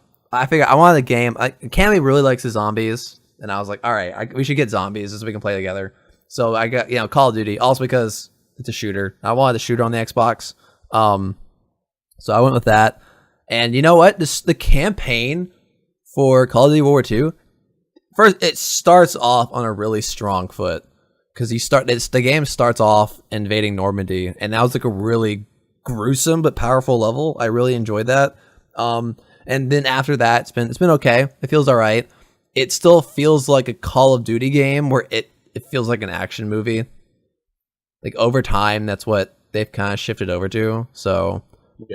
figured I wanted a game. Cammy really likes the zombies, and I was like, all right, we should get zombies so we can play together. So I got Call of Duty, also because it's a shooter. I wanted a shooter on the Xbox, so I went with that. And you know what? The campaign for Call of Duty World War II, first it starts off on a really strong foot because the game starts off invading Normandy, and that was like a really gruesome but powerful level. I really enjoyed that. And then after that, it's been okay. It feels all right. it still feels like a Call of Duty game where it feels like an action movie. Like over time, that's what they've kind of shifted over to. So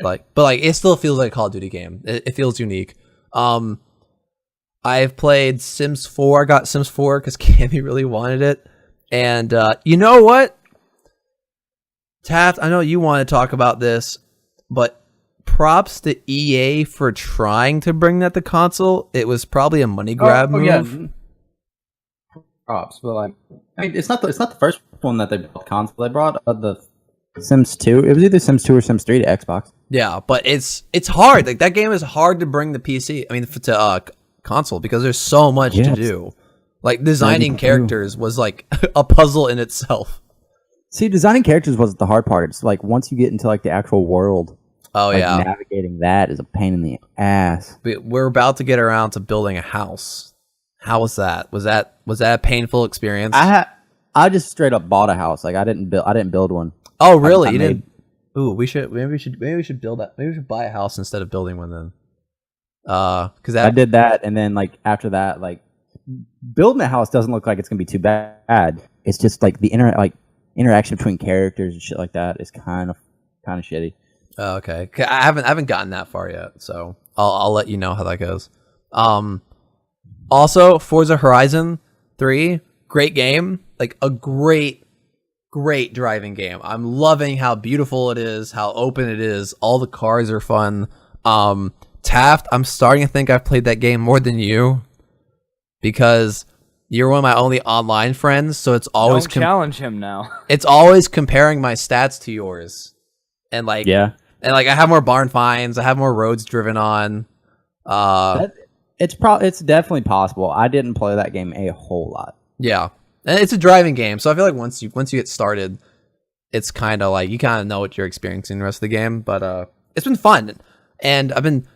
but it still feels like a Call of Duty game. It feels unique. I've played Sims 4. I got Sims 4 because Cammy really wanted it. And you know what? Taft, I know you want to talk about this, but props to EA for trying to bring that to console. It was probably a money grab move. Yeah. Props, but like, I mean, it's not the first one that they brought console. They brought the Sims 2. It was either Sims 2 or Sims 3 to Xbox. Yeah, but it's hard. Like that game is hard to bring to PC. I mean, to console because there's so much to do. Like designing characters was like a puzzle in itself. See, designing characters wasn't the hard part. It's like once you get into like the actual world. Oh like, yeah, navigating that is a pain in the ass. We're about to get around to building a house. How was that? Was that a painful experience? I just straight up bought a house. Like I didn't build one. Oh really? You didn't? Ooh, maybe we should build that. Maybe we should buy a house instead of building one then. Because I did that, and then like after that, like building a house doesn't look like it's gonna be too bad. It's just like the interaction between characters and shit like that is kind of shitty. Oh, okay. I haven't gotten that far yet, so I'll let you know how that goes. Also, Forza Horizon 3, great game. Like a great driving game. I'm loving how beautiful it is, how open it is. All the cars are fun. Taft, I'm starting to think I've played that game more than you because you're one of my only online friends, so it's always Don't challenge him now. It's always comparing my stats to yours. And like I have more barn finds, I have more roads driven on. It's definitely possible. I didn't play that game a whole lot. Yeah. And it's a driving game, so I feel like once you get started, it's kind of like you kind of know what you're experiencing the rest of the game, but it's been fun. And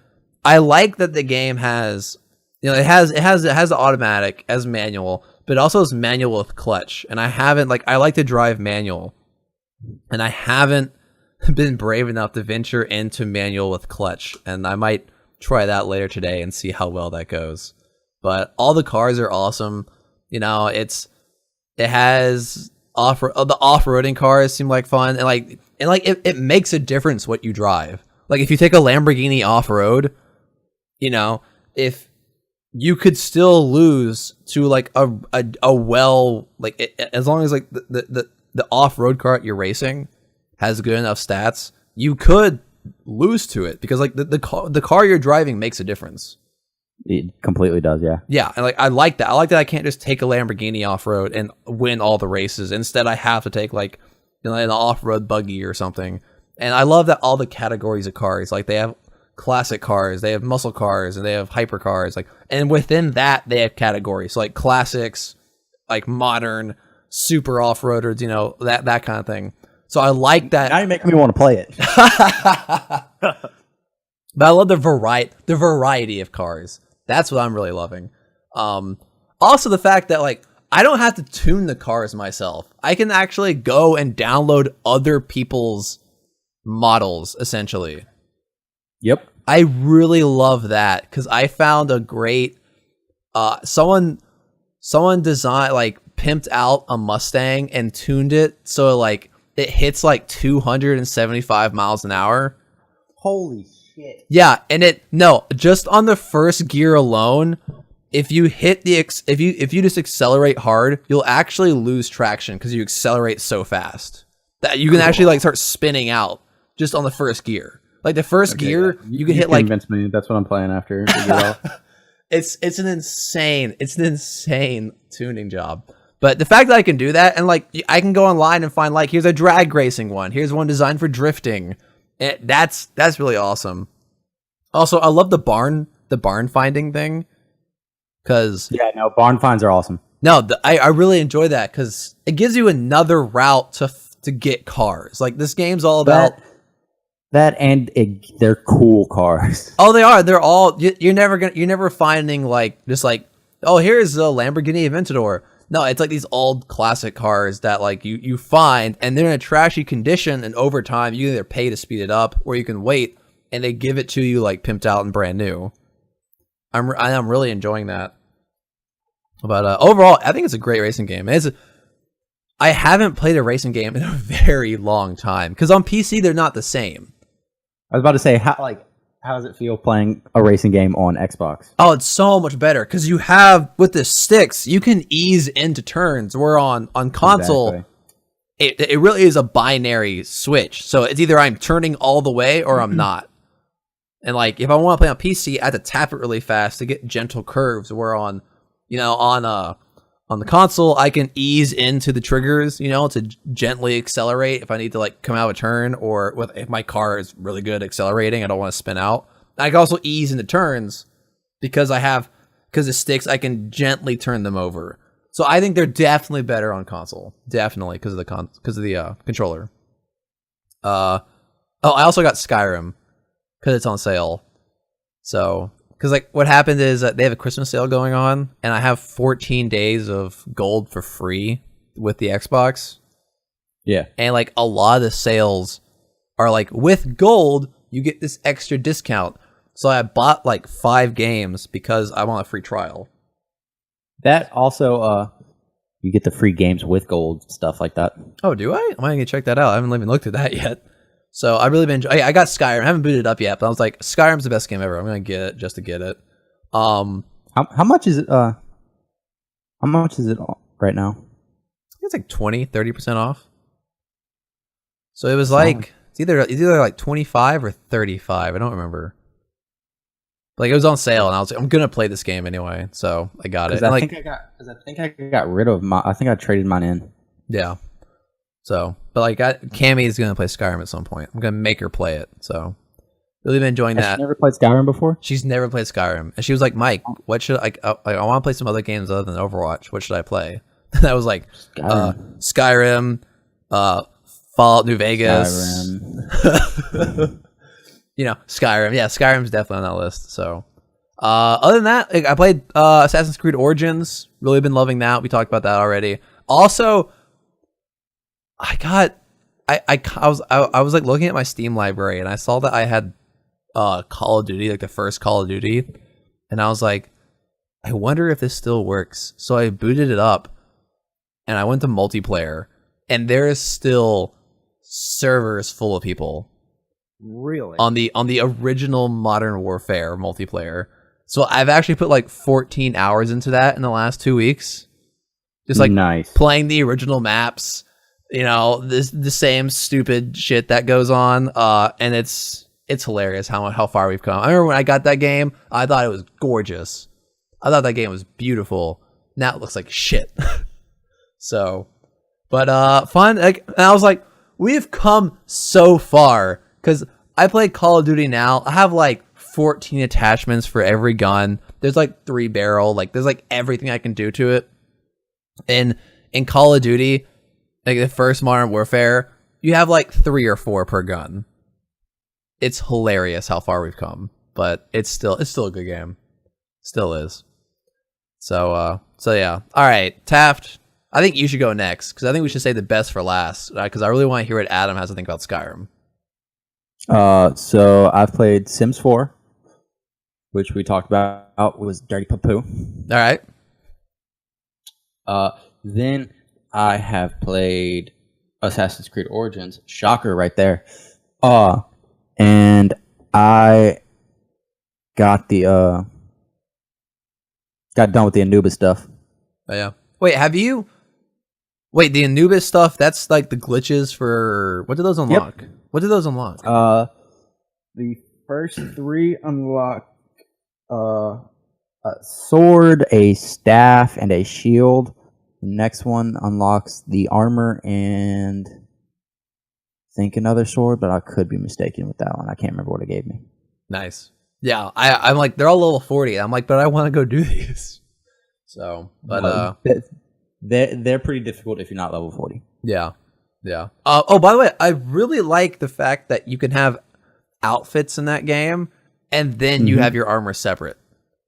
I like that the game has, you know, it has the automatic as manual, but it also has manual with clutch. And I like to drive manual, and I haven't been brave enough to venture into manual with clutch, and I might try that later today and see how well that goes. But all the cars are awesome. You know, it has the off-roading cars seem like fun, and it makes a difference what you drive. Like if you take a Lamborghini off-road, you know, if you could still lose to like a well, like as long as like the off-road car you're racing has good enough stats, you could lose to it because like the car you're driving makes a difference. It completely does, yeah. Yeah, and like I like that. I like that I can't just take a Lamborghini off-road and win all the races. Instead, I have to take like, you know, an off-road buggy or something. And I love that all the categories of cars, like they have classic cars, they have muscle cars, and they have hyper cars. Like, and within that they have categories, so like classics, like modern, super off-roaders, you know, that kind of thing. So I like that. Now you're making me want to play it. But I love the variety of cars. That's what I'm really loving. Also the fact that like I don't have to tune the cars myself. I can actually go and download other people's models essentially. Yep. I really love that because I found a great someone designed like pimped out a Mustang and tuned it so like it hits like 275 miles an hour. Holy shit. Yeah, and just on the first gear alone, if you hit if you just accelerate hard, you'll actually lose traction because you accelerate so fast that you can actually like start spinning out just on the first gear. Like the first gear, you can hit like. Convince me. That's what I'm playing after. It's an insane tuning job. But the fact that I can do that and like I can go online and find like here's a drag racing one, here's one designed for drifting. That's really awesome. Also, I love the barn finding thing because barn finds are awesome. No, I really enjoy that because it gives you another route to get cars. Like this game's all about that, and they're cool cars. Oh, they are. They're all you're never finding like just like oh here's a Lamborghini Aventador. No, it's like these old classic cars that like you find and they're in a trashy condition, and over time you either pay to speed it up or you can wait and they give it to you like pimped out and brand new. I'm really enjoying that. But overall, I think it's a great racing game. I haven't played a racing game in a very long time because on PC they're not the same. I was about to say, how does it feel playing a racing game on Xbox? Oh, it's so much better because you have with the sticks you can ease into turns. Where on console, Exactly. it really is a binary switch. So it's either I'm turning all the way or I'm not. And like if I want to play on PC, I have to tap it really fast to get gentle curves. Where on the console, I can ease into the triggers, to gently accelerate if I need to like come out of a turn, or if my car is really good at accelerating, I don't want to spin out. I can also ease into turns because the sticks, I can gently turn them over. So I think they're definitely better on console, definitely because of the controller. I also got Skyrim because it's on sale. So. Because like what happened is that they have a Christmas sale going on, and I have 14 days of gold for free with the Xbox. Yeah. And like a lot of the sales are like with gold, you get this extra discount. So I bought like 5 games because I want a free trial. That also, you get the free games with gold, stuff like that. Oh, do I? I'm gonna check that out. I haven't even looked at that yet. So I've really been. I got Skyrim. I haven't booted it up yet, but I was like, Skyrim's the best game ever. I'm gonna get it just to get it. How much is it? How much is it right now? I think it's like 20-30% off. So it was like it's either like 25 or 35. I don't remember. Like it was on sale, and I was like, I'm gonna play this game anyway, so I got it. I think I got rid of my. I think I traded mine in. Yeah. So, but like, Cammy is gonna play Skyrim at some point. I'm gonna make her play it. So, really been enjoying Has that. she never played Skyrim before? She's never played Skyrim, and she was like, "Mike, what should I want to play some other games other than Overwatch. What should I play?" And I was like, Skyrim, Fallout New Vegas, Skyrim. Skyrim. Yeah, Skyrim's definitely on that list. So, other than that, like, I played Assassin's Creed Origins. Really been loving that. We talked about that already. Also, I was like looking at my Steam library, and I saw that I had Call of Duty, like the first Call of Duty, and I was like, I wonder if this still works. So I booted it up, and I went to multiplayer, and there is still servers full of people. Really? On the original Modern Warfare multiplayer. So I've actually put like 14 hours into that in the last 2 weeks. Just like nice. Playing the original maps, the same stupid shit that goes on. And it's hilarious how far we've come. I remember when I got that game, I thought it was gorgeous. I thought that game was beautiful. Now it looks like shit. So, but fun. Like, and I was like, we've come so far. Because I play Call of Duty now. I have like 14 attachments for every gun. There's like 3 barrel. Like there's like everything I can do to it. And in Call of Duty, like the first Modern Warfare, you have like 3 or 4 per gun. It's hilarious how far we've come. But it's still a good game. Still is. So yeah. All right, Taft. I think you should go next because I think we should say the best for last. Because I really want to hear what Adam has to think about Skyrim. So I've played Sims 4, which we talked about was Dirty Papoo. All right. Then I have played Assassin's Creed Origins. Shocker right there. And I got got done with the Anubis stuff. Oh, yeah. Wait, the Anubis stuff, that's like the glitches for... What do those unlock? Yep. What do those unlock? The first 3 unlock a sword, a staff, and a shield. The next one unlocks the armor and I think another sword, but I could be mistaken with that one. I can't remember what it gave me. Nice. Yeah, I'm like, they're all level 40. I'm like, but I want to go do these. So, but... They're pretty difficult if you're not level 40. Yeah. Yeah. Oh, by the way, I really like the fact that you can have outfits in that game, and then you have your armor separate.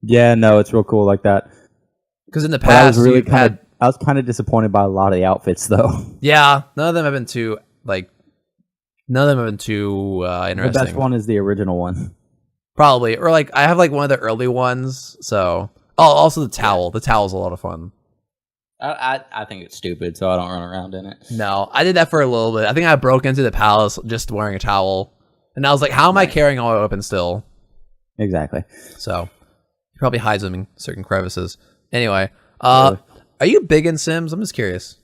Yeah, no, it's real cool like that. Because in the past, I was kind of disappointed by a lot of the outfits, though. Yeah, none of them have been too interesting. The best one is the original one. Probably, or like I have like one of the early ones. So Oh, also the towel. The towel's a lot of fun. I think it's stupid, so I don't run around in it. No, I did that for a little bit. I think I broke into the palace just wearing a towel, and I was like, "How am I carrying all my weapons still?" Exactly. So he probably hides them in certain crevices. Anyway, are you big in Sims? I'm just curious.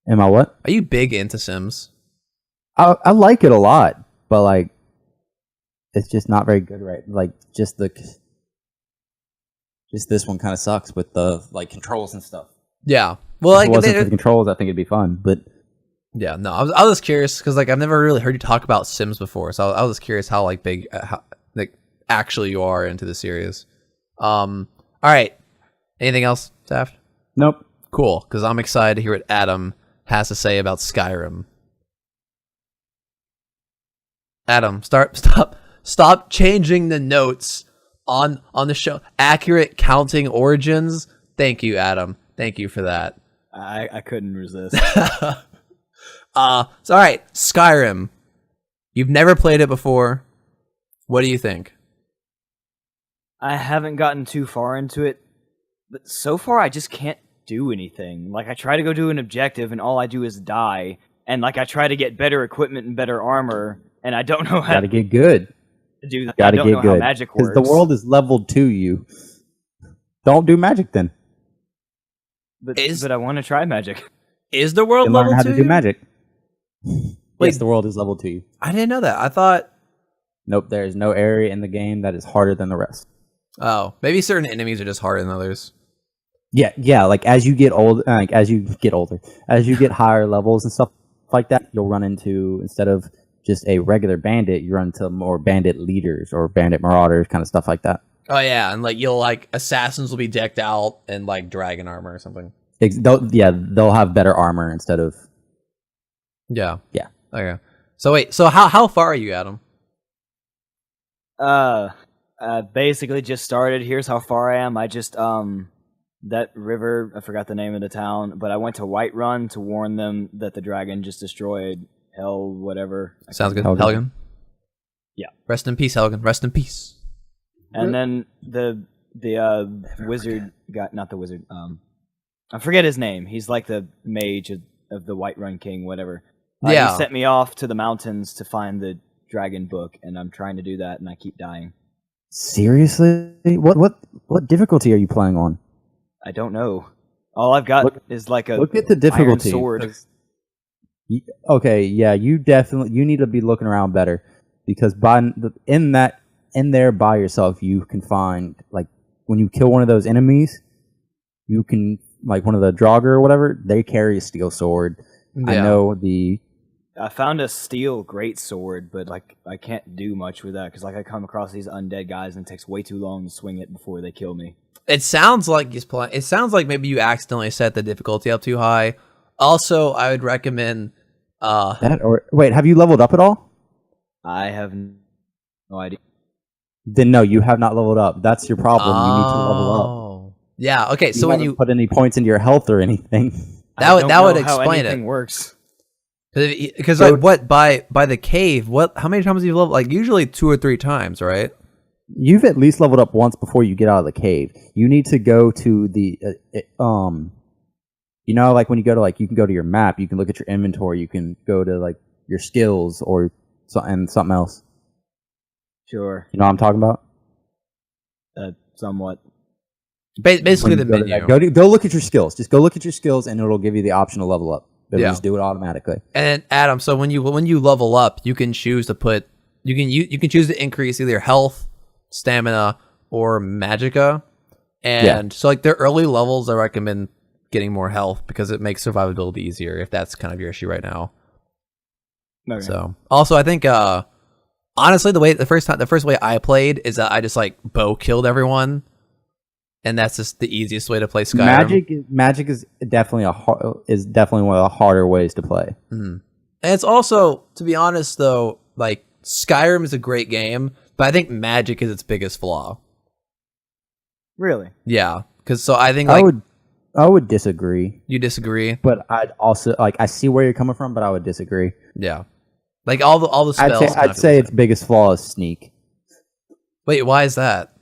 Am I what? Are you big into Sims? I like it a lot, but like, it's just not very good, right? Like, just this one kind of sucks with the like controls and stuff. Yeah. Well, like if it wasn't for the controls, I think it'd be fun. But yeah, no, I was curious because like I've never really heard you talk about Sims before, so I was curious how like big, how, like actually you are into the series. All right. Anything else, Taft? nope. Cool, because I'm excited to hear what Adam has to say about Skyrim. Adam, stop changing the notes on the show. Accurate counting origins. Thank you, Adam. Thank you for that. I couldn't resist. So all right, Skyrim. You've never played it before. What do you think? I haven't gotten too far into it, but so far I just can't do anything. Like, I try to go do an objective, and all I do is die. And like, I try to get better equipment and better armor, and I don't know how Gotta get good. to do that. Gotta I don't get know how good. magic works. Because the world is leveled to you. Don't do magic then. but I want to try magic. Is the world And learn level how to to do you? magic. Wait. Yes, the world is leveled to you. I didn't know that. I thought. Nope, there is no area in the game that is harder than the rest. Oh, maybe certain enemies are just harder than others. Yeah, like as you get as you get higher levels and stuff like that, you'll run into, instead of just a regular bandit, you run into more bandit leaders or bandit marauders, kind of stuff like that. Oh yeah, and like you'll like assassins will be decked out in like dragon armor or something. They'll have better armor instead of. Yeah. Yeah. Okay. So wait, so how far are you, Adam? Basically just started. Here's how far I am. I just that river, I forgot the name of the town, but I went to Whiterun to warn them that the dragon just destroyed Hell, whatever. Sounds good. Helgen. Helgen. Yeah. Rest in peace, Helgen. Rest in peace. And then the wizard got, not the wizard, I forget his name. He's like the mage of the Whiterun King, whatever. Yeah. He sent me off to the mountains to find the dragon book, and I'm trying to do that, and I keep dying. Seriously, what difficulty are you playing on? I don't know. All I've got is like a Look at the difficulty. iron sword. Okay, yeah, you need to be looking around better, because in there by yourself you can find, like, when you kill one of those enemies, you can, like, one of the Draugr or whatever, they carry a steel sword. Yeah. I know I found a steel great sword, but like I can't do much with that because like I come across these undead guys and it takes way too long to swing it before they kill me. It sounds like it sounds like maybe you accidentally set the difficulty up too high. Also, I would recommend that, or wait, have you leveled up at all? I have no idea. Then no, you have not leveled up. That's your problem. You need to level up. Oh. Yeah, okay, so when haven't you put any points into your health or anything. that would how explain anything it. works. Because like what by the cave, how many times have you leveled? Like usually 2 or 3 times, right? You've at least leveled up once before you get out of the cave. You need to go to the you know, like when you go to, like, you can go to your map, you can look at your inventory, you can go to like your skills or something else. Sure. You know what I'm talking about? Somewhat. Basically the When you menu. go look at your skills. Just go look at your skills, and it'll give you the option to level up. It'll Yeah. just do it automatically. And Adam, so when you level up, you can choose to put you can choose to increase either health, stamina, or magicka. And so like the early levels, I recommend getting more health because it makes survivability easier if that's kind of your issue right now. Okay. So also I think honestly the first way I played is that I just like bow killed everyone. And that's just the easiest way to play Skyrim. Magic is definitely one of the harder ways to play. Mm-hmm. And it's also, to be honest, though, like Skyrim is a great game, but I think magic is its biggest flaw. Really? Yeah, because so I think like I would disagree. You disagree, but I'd also I see where you're coming from, but I would disagree. Yeah, like all the spells. I'd say its biggest flaw is sneak. Wait, why is that?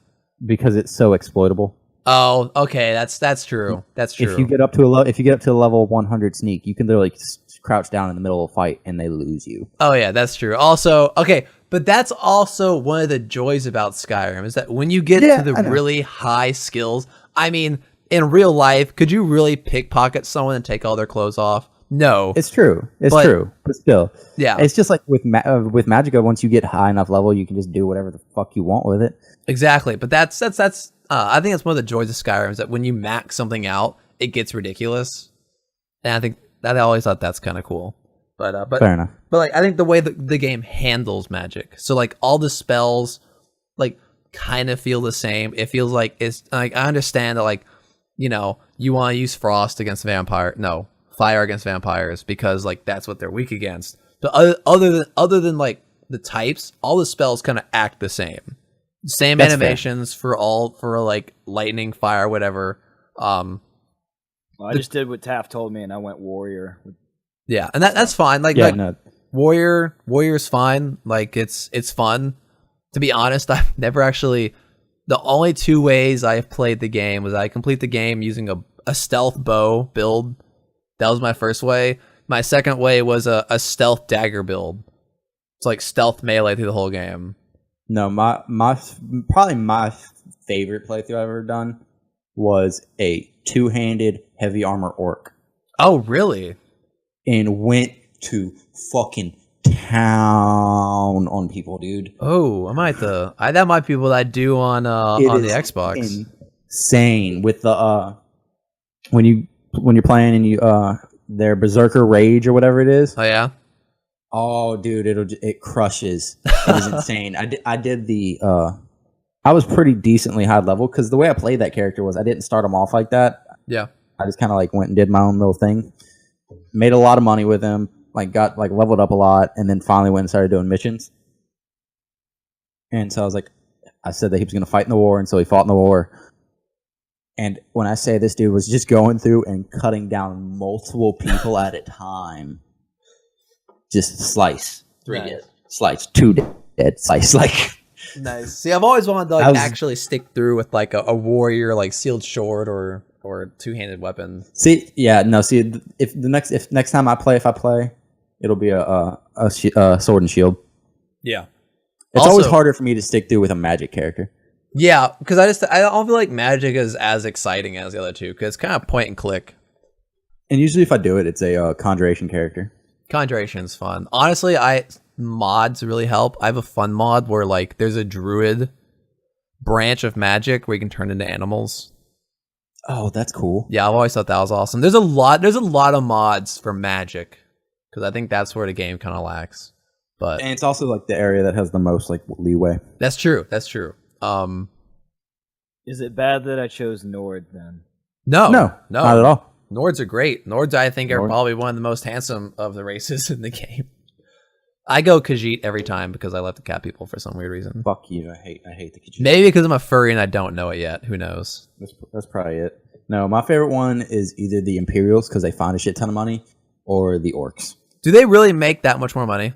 because it's so exploitable. Oh, okay, that's true. That's true. If you get up to a level 100 sneak, you can literally crouch down in the middle of a fight and they lose you. Oh yeah, that's true. Also, okay, but that's also one of the joys about Skyrim is that when you get to the really high skills, I mean, in real life, could you really pickpocket someone and take all their clothes off? No. It's true. But still, yeah, it's just like with Magicka. Once you get high enough level, you can just do whatever the fuck you want with it. exactly. But that's I think that's one of the joys of Skyrim is that when you max something out, it gets ridiculous, and I think that I always thought that's kind of cool. But Fair enough. But like I think the way the game handles magic, so like all the spells, like kind of feel the same. It feels like it's like I understand that like you know you want to use frost against fire against vampires because like that's what they're weak against. But other than like the types, all the spells kind of act the same. Same That's animations for like lightning, fire, whatever. Well, I just did what Taft told me, and I went warrior. Yeah, and that's fine. Like warrior's fine. Like it's fun. To be honest, I've never actually. The only two ways I've played the game was I complete the game using a stealth bow build. That was my first way. My second way was a stealth dagger build. It's like stealth melee through the whole game. No, probably my favorite playthrough I've ever done was a two-handed heavy armor orc. Oh, really? And went to fucking town on people, dude. Oh, I might that might be what I do on the Xbox. Insane with the when you're playing and you their Berserker Rage or whatever it is. Oh yeah. Oh, dude, it crushes. It was insane. I did the I was pretty decently high level because the way I played that character was I didn't start him off like that. Yeah. I just kind of like went and did my own little thing. Made a lot of money with him. Like got like leveled up a lot, and then finally went and started doing missions. And so I said that he was going to fight in the war, and so he fought in the war. And when I say this dude was just going through and cutting down multiple people at a time. Just slice. 3 dead. Slice. 2 dead. Slice. Like nice. See, I've always wanted to actually stick through with like a warrior, like sealed sword or two-handed weapon. See, yeah, no. See, if next time I play, it'll be a sword and shield. Yeah. It's always harder for me to stick through with a magic character. Yeah, because I don't feel like magic is as exciting as the other two because it's kind of point and click. And usually, if I do it, it's a conjuration character. Conjuration's fun. Honestly, mods really help. I have a fun mod where like there's a druid branch of magic where you can turn into animals. Oh, that's cool. Yeah, I've always thought that was awesome. There's a lot of mods for magic because I think that's where the game kind of lacks. But and it's also like the area that has the most like leeway. That's true. Is it bad that I chose Nord then? No, not at all. Nords are great. Nords, I think, are probably one of the most handsome of the races in the game. I go Khajiit every time because I like the cat people for some weird reason. Fuck you! I hate the Khajiit. Maybe because I'm a furry and I don't know it yet. Who knows? That's probably it. No, my favorite one is either the Imperials because they find a shit ton of money, or the Orcs. Do they really make that much more money?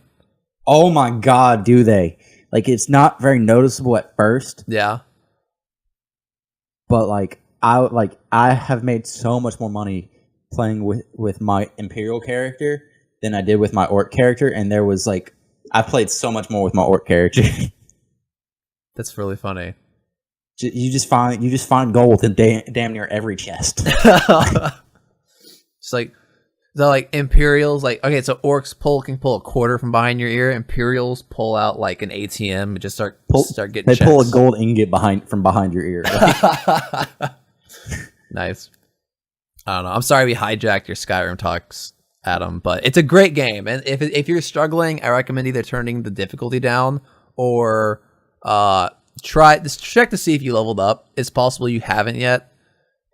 Oh my god, do they? Like it's not very noticeable at first. Yeah. But I have made so much more money playing with my Imperial character than I did with my Orc character, and there was like I played so much more with my Orc character. That's really funny. You just find gold in damn near every chest. It's like the Imperials, like okay, so Orcs can pull a quarter from behind your ear. Imperials pull out like an ATM and just start getting. They checks. pull a gold ingot from behind your ear. Nice. I don't know. I'm sorry we hijacked your Skyrim talks, Adam, but it's a great game. And if you're struggling, I recommend either turning the difficulty down or check to see if you leveled up. It's possible you haven't yet.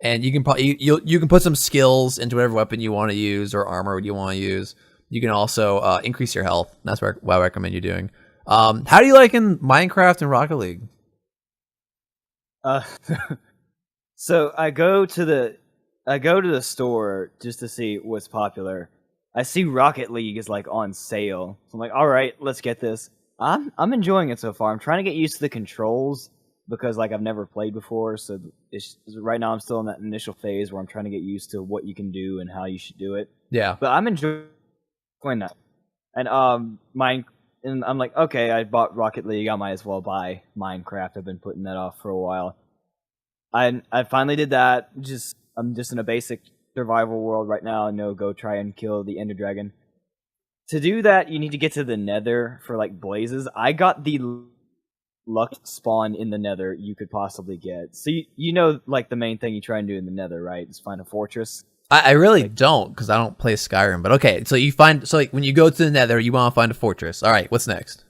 And you can probably you can put some skills into whatever weapon you want to use or armor you want to use. You can also increase your health. That's what I recommend you doing. How do you like in Minecraft and Rocket League? So I go to the store just to see what's popular. I see Rocket League is like on sale. So I'm like, all right, let's get this. I'm enjoying it so far. I'm trying to get used to the controls, because like I've never played before. So right now I'm still in that initial phase where I'm trying to get used to what you can do and how you should do it. Yeah. But I'm enjoying that. And and I'm like, okay, I bought Rocket League, I might as well buy Minecraft. I've been putting that off for a while. I finally did that. I'm just in a basic survival world right now, and go try and kill the Ender Dragon. To do that, you need to get to the Nether for like blazes. I got the luck spawn in the Nether you could possibly get. So like the main thing you try and do in the Nether, right? Is find a fortress. I really don't, because I don't play Skyrim. But okay, so when you go to the Nether, you want to find a fortress. All right, what's next?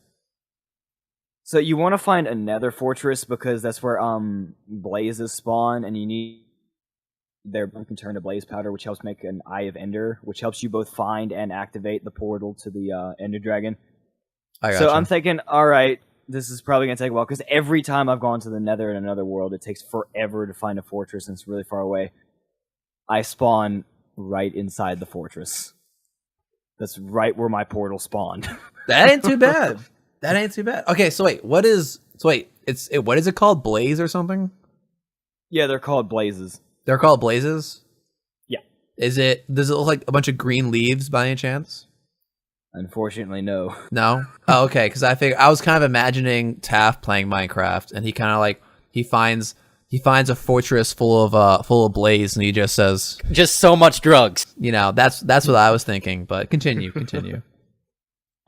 So you want to find a Nether fortress because that's where blazes spawn, and you need their can turn to blaze powder, which helps make an Eye of Ender, which helps you both find and activate the portal to the Ender Dragon. So I'm thinking, all right, this is probably gonna take a while because every time I've gone to the Nether in another world, it takes forever to find a fortress, and it's really far away. I spawn right inside the fortress. That's right where my portal spawned. That ain't too bad. That ain't too bad. Okay, so wait, what is it called? Blaze or something? Yeah, they're called blazes. They're called blazes? Yeah. Does it look like a bunch of green leaves by any chance? Unfortunately, no. No? Oh, okay, because I was kind of imagining Taft playing Minecraft, and he kind of like he finds a fortress full of blaze, and he just says, just so much drugs. That's what I was thinking. But continue.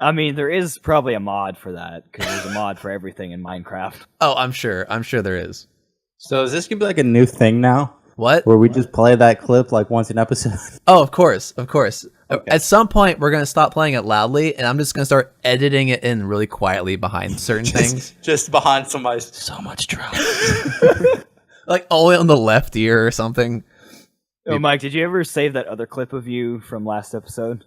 I mean, there is probably a mod for that because there's a mod for everything in Minecraft. Oh, I'm sure there is. So is this gonna be like a new thing now? What? Where we just play that clip like once an episode? Oh, of course. Okay. At some point, we're gonna stop playing it loudly, and I'm just gonna start editing it in really quietly behind certain things. Just behind somebody's so much drugs. Like all the way on the left ear or something. Oh, Mike, did you ever save that other clip of you from last episode?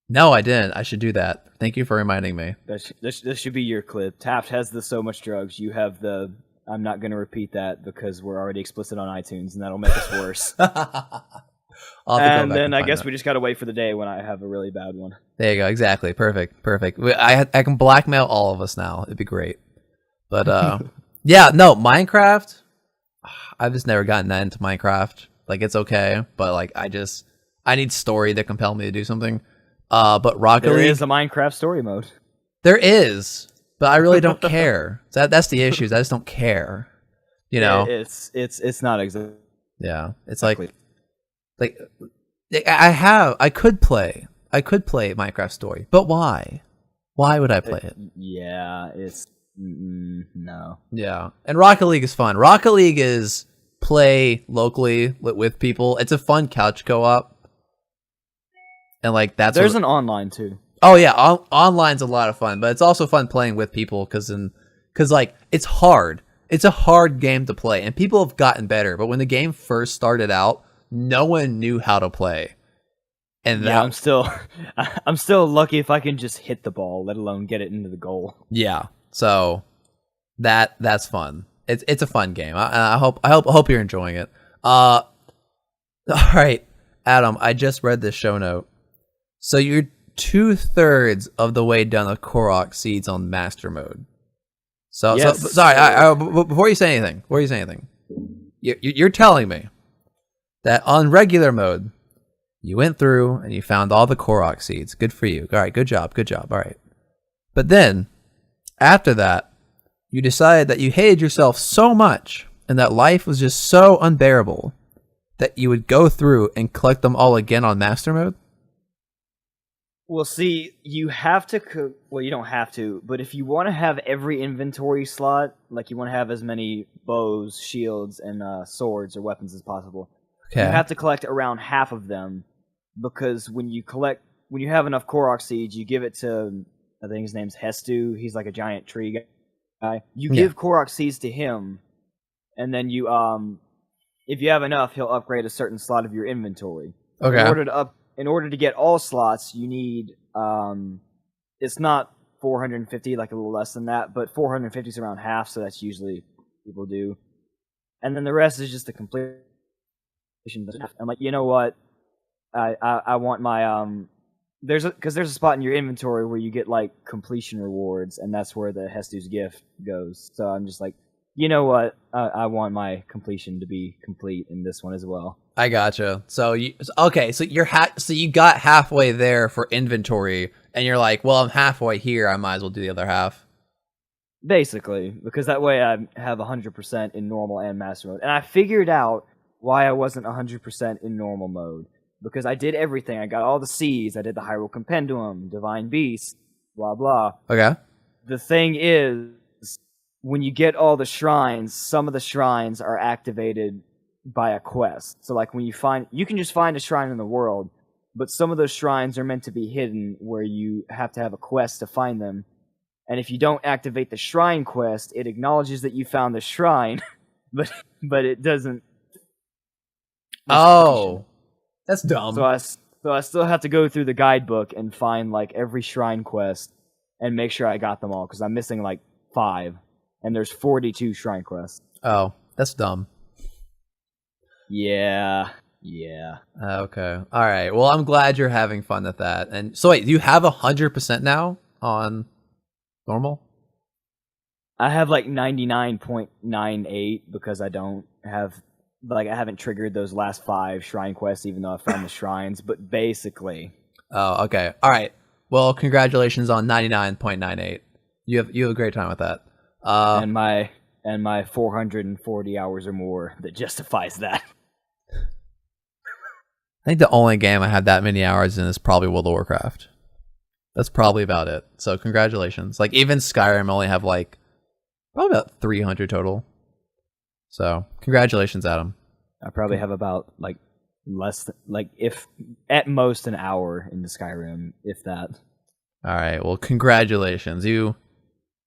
No, I didn't. I should do that. Thank you for reminding me. This should be your clip. Taft has the so much drugs. You have the... I'm not going to repeat that because we're already explicit on iTunes, and that'll make us worse. And then I guess we just got to wait for the day when I have a really bad one. There you go. Exactly. Perfect. I can blackmail all of us now. It'd be great. But yeah, no, Minecraft... I've just never gotten that into Minecraft. Like, it's okay, but like I need story to compel me to do something. But Rocket League... There is a Minecraft story mode. There is, but I really don't care. That's the issue. I just don't care. It's not exactly. Yeah, it's like I could play Minecraft story, but why? Why would I play it? Yeah, it's no. Yeah, and Rocket League is fun. Rocket League is play locally with people. It's a fun couch co-op, and like there's an online too. Oh yeah, online's a lot of fun, but it's also fun playing with people because like it's hard. It's a hard game to play, and people have gotten better. But when the game first started out, no one knew how to play. And I'm still lucky if I can just hit the ball, let alone get it into the goal. Yeah, so that's fun. It's a fun game. I hope you're enjoying it. All right, Adam, I just read this show note. So you're 2/3 of the way done with Korok seeds on master mode. So sorry. Before you say anything, you're telling me that on regular mode, you went through and you found all the Korok seeds. Good for you. All right, good job. All right. But then, after that, you decided that you hated yourself so much and that life was just so unbearable that you would go through and collect them all again on master mode? Well, see, you have to... Well, you don't have to, but if you want to have every inventory slot, like you want to have as many bows, shields, and swords or weapons as possible, you have to collect around half of them, because when you have enough Korok seeds, you give it to, I think his name's Hestu, he's like a giant tree guy. You give Korok seeds to him, and then you, if you have enough, he'll upgrade a certain slot of your inventory. Okay. In order to get all slots, you need, it's not 450, like a little less than that, but 450 is around half, so that's usually people do. And then the rest is just the completion. I'm like, you know what? I want my, there's a spot in your inventory where you get like completion rewards, and that's where the Hestu's gift goes. So I'm just like, you know what? I want my completion to be complete in this one as well. I gotcha. So you so you're so you got halfway there for inventory, and you're like, well, I'm halfway here. I might as well do the other half. Basically, because that way I have 100% in normal and master mode. And I figured out why I wasn't 100% in normal mode. Because I did everything. I got all the C's. I did the Hyrule Compendium, Divine Beast, blah, blah. Okay. The thing is, when you get all the shrines, some of the shrines are activated by a quest. So, like, when you can just find a shrine in the world, but some of those shrines are meant to be hidden where you have to have a quest to find them. And if you don't activate the shrine quest, it acknowledges that you found the shrine, but it doesn't. Oh, that's dumb. So I still have to go through the guidebook and find like every shrine quest and make sure I got them all because I'm missing like 5, and there's 42 shrine quests. Oh, that's dumb. Yeah. Okay. All right. Well, I'm glad you're having fun with that. And so wait, do you have 100% now on normal? I have like 99.98 because I don't have I haven't triggered those last 5 shrine quests even though I found the shrines, but basically. Oh, okay. All right. Well, congratulations on 99.98. You have a great time with that. And my 440 hours or more that justifies that. I think the only game I had that many hours in is probably World of Warcraft. That's probably about it. So congratulations. Like even Skyrim only have like probably about 300 total. So congratulations, Adam. I probably have about like less than, like if at most an hour into Skyrim, if that. All right. Well, congratulations. You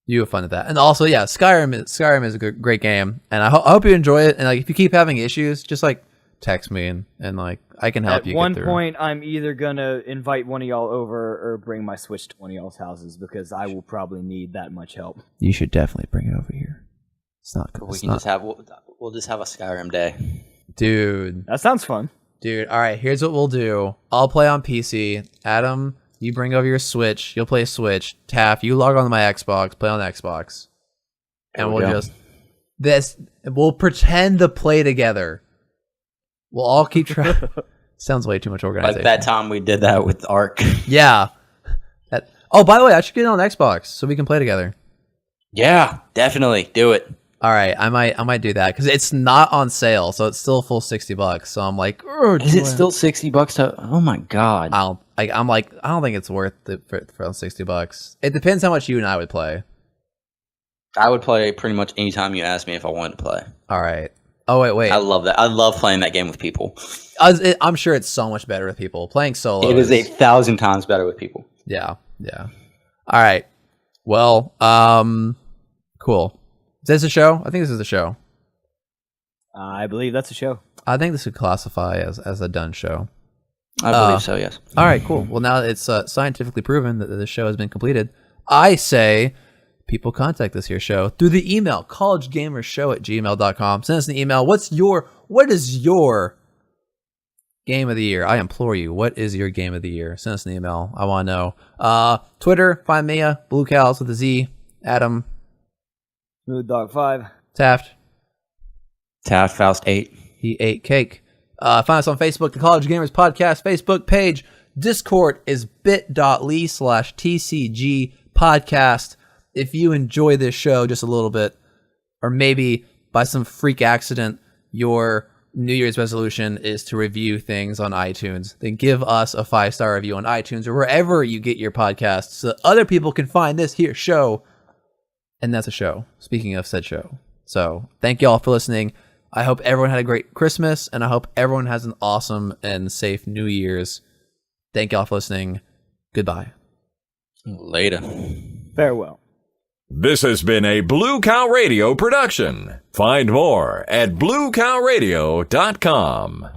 have fun with that. And also, yeah, Skyrim is a great game, and I hope you enjoy it. And like if you keep having issues, just like text me and like I can help you. At one get through. point, I'm either gonna invite one of y'all over or bring my Switch to one of y'all's houses because I will probably need that much help. You should definitely bring it over here. It's not. We'll just have a Skyrim day, dude. That sounds fun, dude. All right, here's what we'll do. I'll play on PC. Adam, you bring over your Switch. You'll play Switch. Taff, you log on to my Xbox. Play on Xbox, and we'll pretend to play together. We'll all keep track. Sounds way too much organization. Like that time we did that with Ark. Yeah. Oh, by the way, I should get it on Xbox so we can play together. Yeah, definitely do it. All right, I might do that because it's not on sale, so it's still full $60. So I'm like, is it still $60? Oh my god! I don't think it's worth it for $60. It depends how much you and I would play. I would play pretty much anytime you ask me if I wanted to play. All right. Oh wait. I love that. I love playing that game with people. I'm sure it's so much better with people. Playing solo. It is 1,000 times better with people. Yeah. All right. Well, cool. Is this a show? I think this is a show. I believe that's a show. I think this could classify as a done show. I believe so, yes. All right, cool. Well, now it's scientifically proven that the show has been completed. I say people contact this here show through the email, collegegamershow@gmail.com. Send us an email. What is your game of the year? I implore you. What is your game of the year? Send us an email. I want to know. Twitter, find me, Blue Cows with a Z. Adam. Smooth Dog 5. Taft. Taft Faust 8. He ate cake. Find us on Facebook, the College Gamers Podcast Facebook page. Discord is bit.ly/TCG podcast. If you enjoy this show just a little bit, or maybe by some freak accident, your New Year's resolution is to review things on iTunes, then give us a 5-star review on iTunes or wherever you get your podcasts so that other people can find this here show. And that's a show. Speaking of said show. So thank you all for listening. I hope everyone had a great Christmas, and I hope everyone has an awesome and safe New Year's. Thank you all for listening. Goodbye. Later. Farewell. This has been a Blue Cow Radio production. Find more at bluecowradio.com.